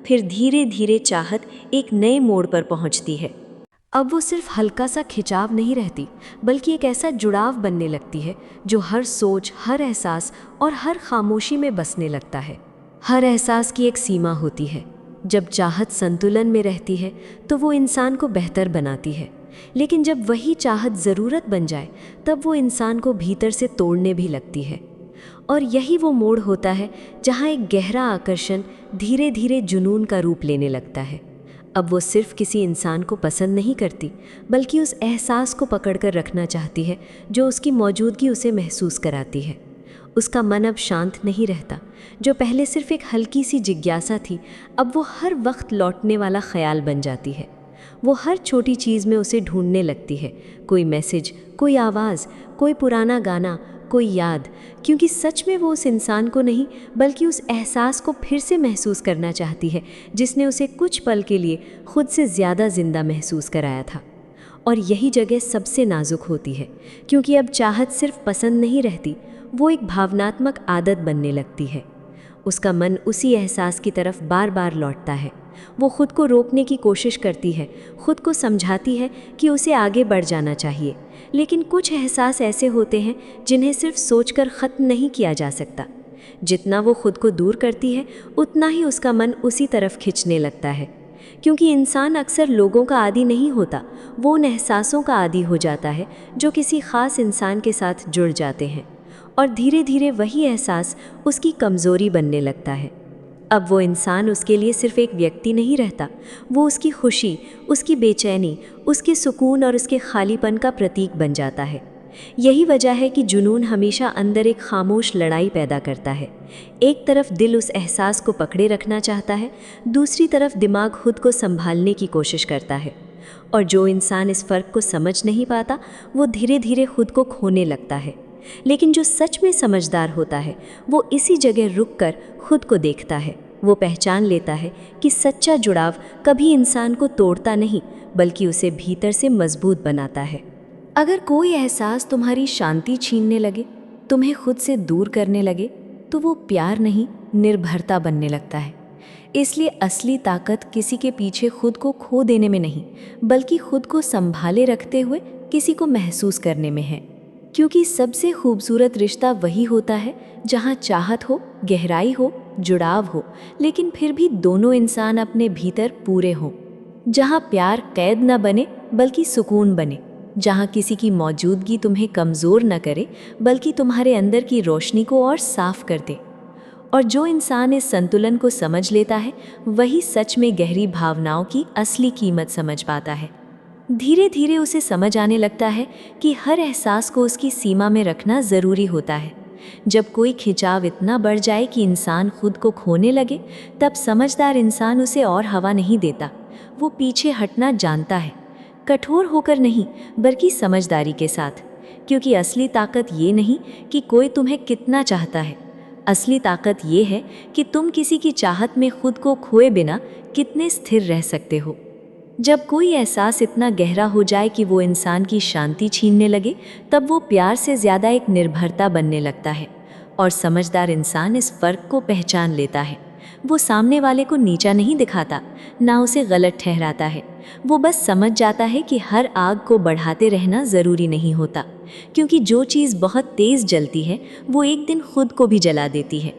फिर धीरे धीरे चाहत एक नए मोड़ पर पहुंचती है। अब वो सिर्फ हल्का सा खिंचाव नहीं रहती, बल्कि एक ऐसा जुड़ाव बनने लगती है जो हर सोच, हर एहसास और हर खामोशी में बसने लगता है। हर एहसास की एक सीमा होती है। जब चाहत संतुलन में रहती है तो वो इंसान को बेहतर बनाती है, लेकिन जब वही चाहत ज़रूरत बन जाए तब वो इंसान को भीतर से तोड़ने भी लगती है। और यही वो मोड़ होता है जहाँ एक गहरा आकर्षण धीरे धीरे जुनून का रूप लेने लगता है। अब वो सिर्फ किसी इंसान को पसंद नहीं करती, बल्कि उस एहसास को पकड़कर रखना चाहती है जो उसकी मौजूदगी उसे महसूस कराती है। उसका मन अब शांत नहीं रहता। जो पहले सिर्फ एक हल्की सी जिज्ञासा थी, अब वो हर वक्त लौटने वाला ख्याल बन जाती है। वो हर छोटी चीज़ में उसे ढूंढने लगती है, कोई मैसेज, कोई आवाज़, कोई पुराना गाना, कोई याद, क्योंकि सच में वो उस इंसान को नहीं, बल्कि उस एहसास को फिर से महसूस करना चाहती है जिसने उसे कुछ पल के लिए खुद से ज़्यादा जिंदा महसूस कराया था। और यही जगह सबसे नाजुक होती है, क्योंकि अब चाहत सिर्फ पसंद नहीं रहती, वो एक भावनात्मक आदत बनने लगती है। उसका मन उसी एहसास की तरफ बार बार लौटता है। वो खुद को रोकने की कोशिश करती है, खुद को समझाती है कि उसे आगे बढ़ जाना चाहिए, लेकिन कुछ एहसास ऐसे होते हैं जिन्हें सिर्फ सोचकर ख़त्म नहीं किया जा सकता। जितना वो खुद को दूर करती है, उतना ही उसका मन उसी तरफ खिंचने लगता है, क्योंकि इंसान अक्सर लोगों का आदी नहीं होता, वो उन एहसासों का आदी हो जाता है जो किसी ख़ास इंसान के साथ जुड़ जाते हैं, और धीरे धीरे वही एहसास उसकी कमज़ोरी बनने लगता है। अब वो इंसान उसके लिए सिर्फ एक व्यक्ति नहीं रहता, वो उसकी खुशी, उसकी बेचैनी, उसके सुकून और उसके खालीपन का प्रतीक बन जाता है। यही वजह है कि जुनून हमेशा अंदर एक खामोश लड़ाई पैदा करता है। एक तरफ दिल उस एहसास को पकड़े रखना चाहता है, दूसरी तरफ दिमाग खुद को संभालने की कोशिश करता है। और जो इंसान इस फ़र्क को समझ नहीं पाता, वो धीरे धीरे खुद को खोने लगता है। लेकिन जो सच में समझदार होता है, वो इसी जगह रुककर खुद को देखता है। वो पहचान लेता है कि सच्चा जुड़ाव कभी इंसान को तोड़ता नहीं, बल्कि उसे भीतर से मजबूत बनाता है। अगर कोई एहसास तुम्हारी शांति छीनने लगे, तुम्हें खुद से दूर करने लगे, तो वो प्यार नहीं, निर्भरता बनने लगता है। इसलिए असली ताकत किसी के पीछे खुद को खो देने में नहीं, बल्कि खुद को संभाले रखते हुए किसी को महसूस करने में है। क्योंकि सबसे खूबसूरत रिश्ता वही होता है जहाँ चाहत हो, गहराई हो, जुड़ाव हो, लेकिन फिर भी दोनों इंसान अपने भीतर पूरे हों। जहाँ प्यार कैद न बने बल्कि सुकून बने, जहाँ किसी की मौजूदगी तुम्हें कमज़ोर न करे बल्कि तुम्हारे अंदर की रोशनी को और साफ कर दे। और जो इंसान इस संतुलन को समझ लेता है, वही सच में गहरी भावनाओं की असली कीमत समझ पाता है। धीरे धीरे उसे समझ आने लगता है कि हर एहसास को उसकी सीमा में रखना ज़रूरी होता है। जब कोई खिंचाव इतना बढ़ जाए कि इंसान खुद को खोने लगे, तब समझदार इंसान उसे और हवा नहीं देता, वो पीछे हटना जानता है। कठोर होकर नहीं, बल्कि समझदारी के साथ। क्योंकि असली ताकत ये नहीं कि कोई तुम्हें कितना चाहता है, असली ताकत ये है कि तुम किसी की चाहत में खुद को खोए बिना कितने स्थिर रह सकते हो। जब कोई एहसास इतना गहरा हो जाए कि वो इंसान की शांति छीनने लगे, तब वो प्यार से ज़्यादा एक निर्भरता बनने लगता है। और समझदार इंसान इस फ़र्क को पहचान लेता है। वो सामने वाले को नीचा नहीं दिखाता, ना उसे गलत ठहराता है। वो बस समझ जाता है कि हर आग को बढ़ाते रहना ज़रूरी नहीं होता, क्योंकि जो चीज़ बहुत तेज़ जलती है वो एक दिन खुद को भी जला देती है।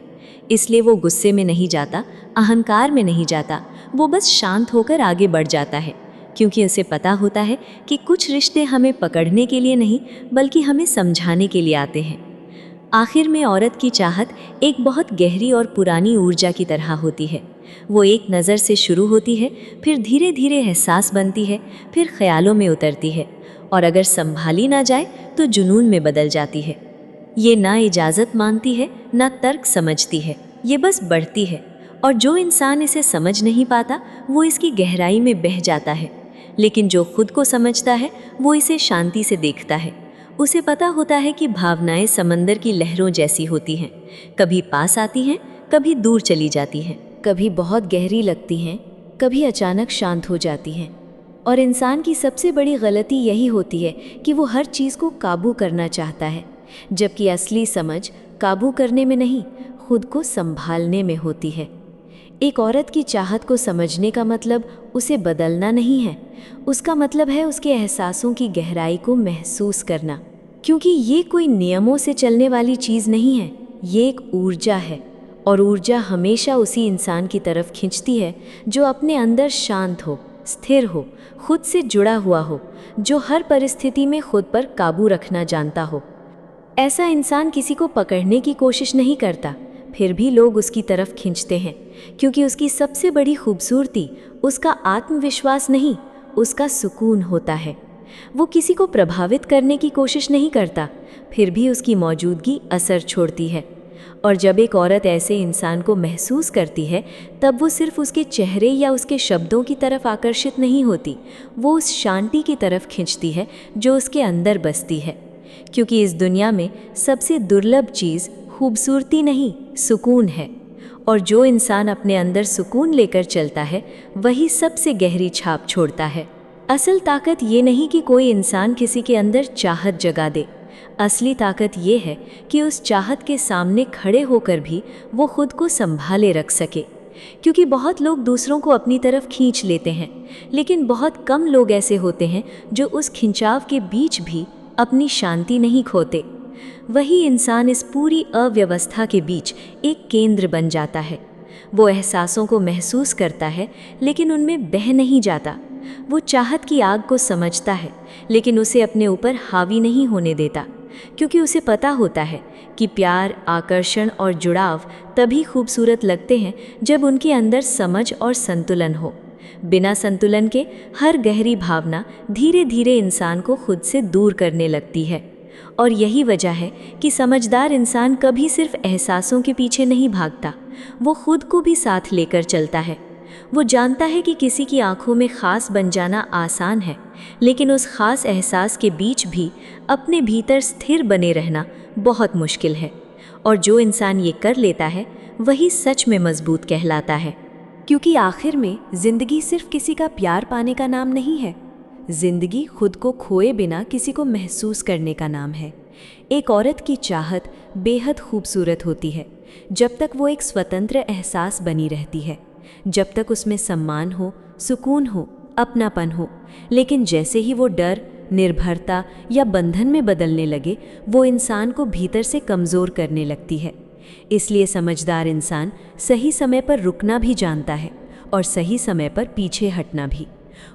इसलिए वो गुस्से में नहीं जाता, अहंकार में नहीं जाता, वो बस शांत होकर आगे बढ़ जाता है, क्योंकि उसे पता होता है कि कुछ रिश्ते हमें पकड़ने के लिए नहीं, बल्कि हमें समझाने के लिए आते हैं। आखिर में औरत की चाहत एक बहुत गहरी और पुरानी ऊर्जा की तरह होती है। वो एक नज़र से शुरू होती है, फिर धीरे धीरे एहसास बनती है, फिर ख्यालों में उतरती है, और अगर संभाली ना जाए तो जुनून में बदल जाती है। ये ना इजाज़त मांगती है, ना तर्क समझती है, ये बस बढ़ती है। और जो इंसान इसे समझ नहीं पाता वो इसकी गहराई में बह जाता है, लेकिन जो खुद को समझता है वो इसे शांति से देखता है। उसे पता होता है कि भावनाएं समंदर की लहरों जैसी होती हैं, कभी पास आती हैं, कभी दूर चली जाती हैं, कभी बहुत गहरी लगती हैं, कभी अचानक शांत हो जाती हैं। और इंसान की सबसे बड़ी गलती यही होती है कि वो हर चीज़ को काबू करना चाहता है, जबकि असली समझ काबू करने में नहीं, खुद को संभालने में होती है। एक औरत की चाहत को समझने का मतलब उसे बदलना नहीं है, उसका मतलब है उसके एहसासों की गहराई को महसूस करना। क्योंकि ये कोई नियमों से चलने वाली चीज़ नहीं है, ये एक ऊर्जा है, और ऊर्जा हमेशा उसी इंसान की तरफ खींचती है जो अपने अंदर शांत हो, स्थिर हो, खुद से जुड़ा हुआ हो, जो हर परिस्थिति में खुद पर काबू रखना जानता हो। ऐसा इंसान किसी को पकड़ने की कोशिश नहीं करता, फिर भी लोग उसकी तरफ खींचते हैं, क्योंकि उसकी सबसे बड़ी खूबसूरती उसका आत्मविश्वास नहीं, उसका सुकून होता है। वो किसी को प्रभावित करने की कोशिश नहीं करता, फिर भी उसकी मौजूदगी असर छोड़ती है। और जब एक औरत ऐसे इंसान को महसूस करती है, तब वो सिर्फ उसके चेहरे या उसके शब्दों की तरफ आकर्षित नहीं होती, वो उस शांति की तरफ खींचती है जो उसके अंदर बसती है। क्योंकि इस दुनिया में सबसे दुर्लभ चीज़ खूबसूरती नहीं, सुकून है। और जो इंसान अपने अंदर सुकून लेकर चलता है, वही सबसे गहरी छाप छोड़ता है। असल ताकत ये नहीं कि कोई इंसान किसी के अंदर चाहत जगा दे, असली ताकत ये है कि उस चाहत के सामने खड़े होकर भी वो खुद को संभाले रख सके। क्योंकि बहुत लोग दूसरों को अपनी तरफ खींच लेते हैं, लेकिन बहुत कम लोग ऐसे होते हैं जो उस खिंचाव के बीच भी अपनी शांति नहीं खोते। वही इंसान इस पूरी अव्यवस्था के बीच एक केंद्र बन जाता है। वो एहसासों को महसूस करता है, लेकिन उनमें बह नहीं जाता। वो चाहत की आग को समझता है, लेकिन उसे अपने ऊपर हावी नहीं होने देता, क्योंकि उसे पता होता है कि प्यार, आकर्षण और जुड़ाव तभी खूबसूरत लगते हैं जब उनके अंदर समझ और संतुलन हो। बिना संतुलन के हर गहरी भावना धीरे धीरे इंसान को खुद से दूर करने लगती है। और यही वजह है कि समझदार इंसान कभी सिर्फ एहसासों के पीछे नहीं भागता, वो खुद को भी साथ लेकर चलता है। वो जानता है कि किसी की आंखों में ख़ास बन जाना आसान है, लेकिन उस ख़ास एहसास के बीच भी अपने भीतर स्थिर बने रहना बहुत मुश्किल है। और जो इंसान ये कर लेता है, वही सच में मजबूत कहलाता है। क्योंकि आखिर में ज़िंदगी सिर्फ किसी का प्यार पाने का नाम नहीं है, ज़िंदगी खुद को खोए बिना किसी को महसूस करने का नाम है। एक औरत की चाहत बेहद खूबसूरत होती है जब तक वो एक स्वतंत्र एहसास बनी रहती है, जब तक उसमें सम्मान हो, सुकून हो, अपनापन हो। लेकिन जैसे ही वो डर, निर्भरता या बंधन में बदलने लगे, वो इंसान को भीतर से कमज़ोर करने लगती है। इसलिए समझदार इंसान सही समय पर रुकना भी जानता है और सही समय पर पीछे हटना भी।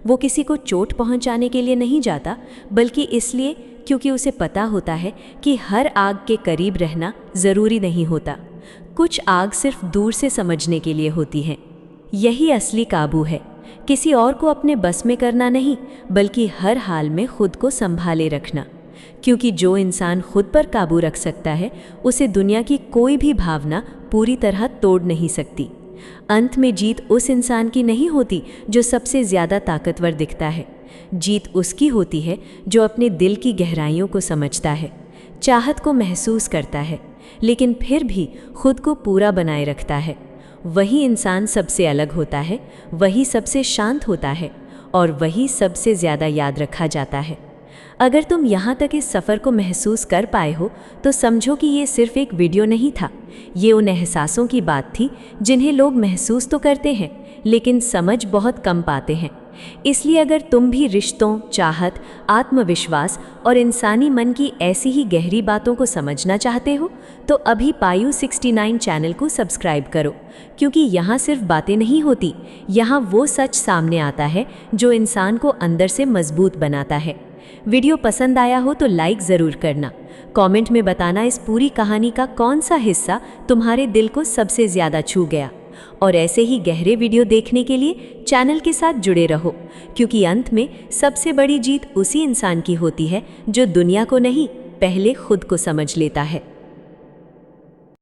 वो किसी को चोट पहुंचाने के लिए नहीं जाता, बल्कि इसलिए क्योंकि उसे पता होता है कि हर आग के करीब रहना ज़रूरी नहीं होता। कुछ आग सिर्फ दूर से समझने के लिए होती है। यही असली काबू है, किसी और को अपने बस में करना नहीं, बल्कि हर हाल में खुद को संभाले रखना। क्योंकि जो इंसान खुद पर काबू रख सकता है, उसे दुनिया की कोई भी भावना पूरी तरह तोड़ नहीं सकती। अंत में जीत उस इंसान की नहीं होती जो सबसे ज़्यादा ताकतवर दिखता है, जीत उसकी होती है जो अपने दिल की गहराइयों को समझता है, चाहत को महसूस करता है, लेकिन फिर भी खुद को पूरा बनाए रखता है। वही इंसान सबसे अलग होता है, वही सबसे शांत होता है और वही सबसे ज़्यादा याद रखा जाता है। अगर तुम यहाँ तक इस सफ़र को महसूस कर पाए हो तो समझो कि ये सिर्फ एक वीडियो नहीं था, ये उन एहसासों की बात थी जिन्हें लोग महसूस तो करते हैं लेकिन समझ बहुत कम पाते हैं। इसलिए अगर तुम भी रिश्तों, चाहत, आत्मविश्वास और इंसानी मन की ऐसी ही गहरी बातों को समझना चाहते हो तो अभी पायु 69 चैनल को सब्सक्राइब करो, क्योंकि यहाँ सिर्फ बातें नहीं होती, यहाँ वो सच सामने आता है जो इंसान को अंदर से मजबूत बनाता है। वीडियो पसंद आया हो तो लाइक ज़रूर करना। कमेंट में बताना इस पूरी कहानी का कौन सा हिस्सा तुम्हारे दिल को सबसे ज़्यादा छू गया। और ऐसे ही गहरे वीडियो देखने के लिए चैनल के साथ जुड़े रहो, क्योंकि अंत में सबसे बड़ी जीत उसी इंसान की होती है जो दुनिया को नहीं, पहले खुद को समझ लेता है।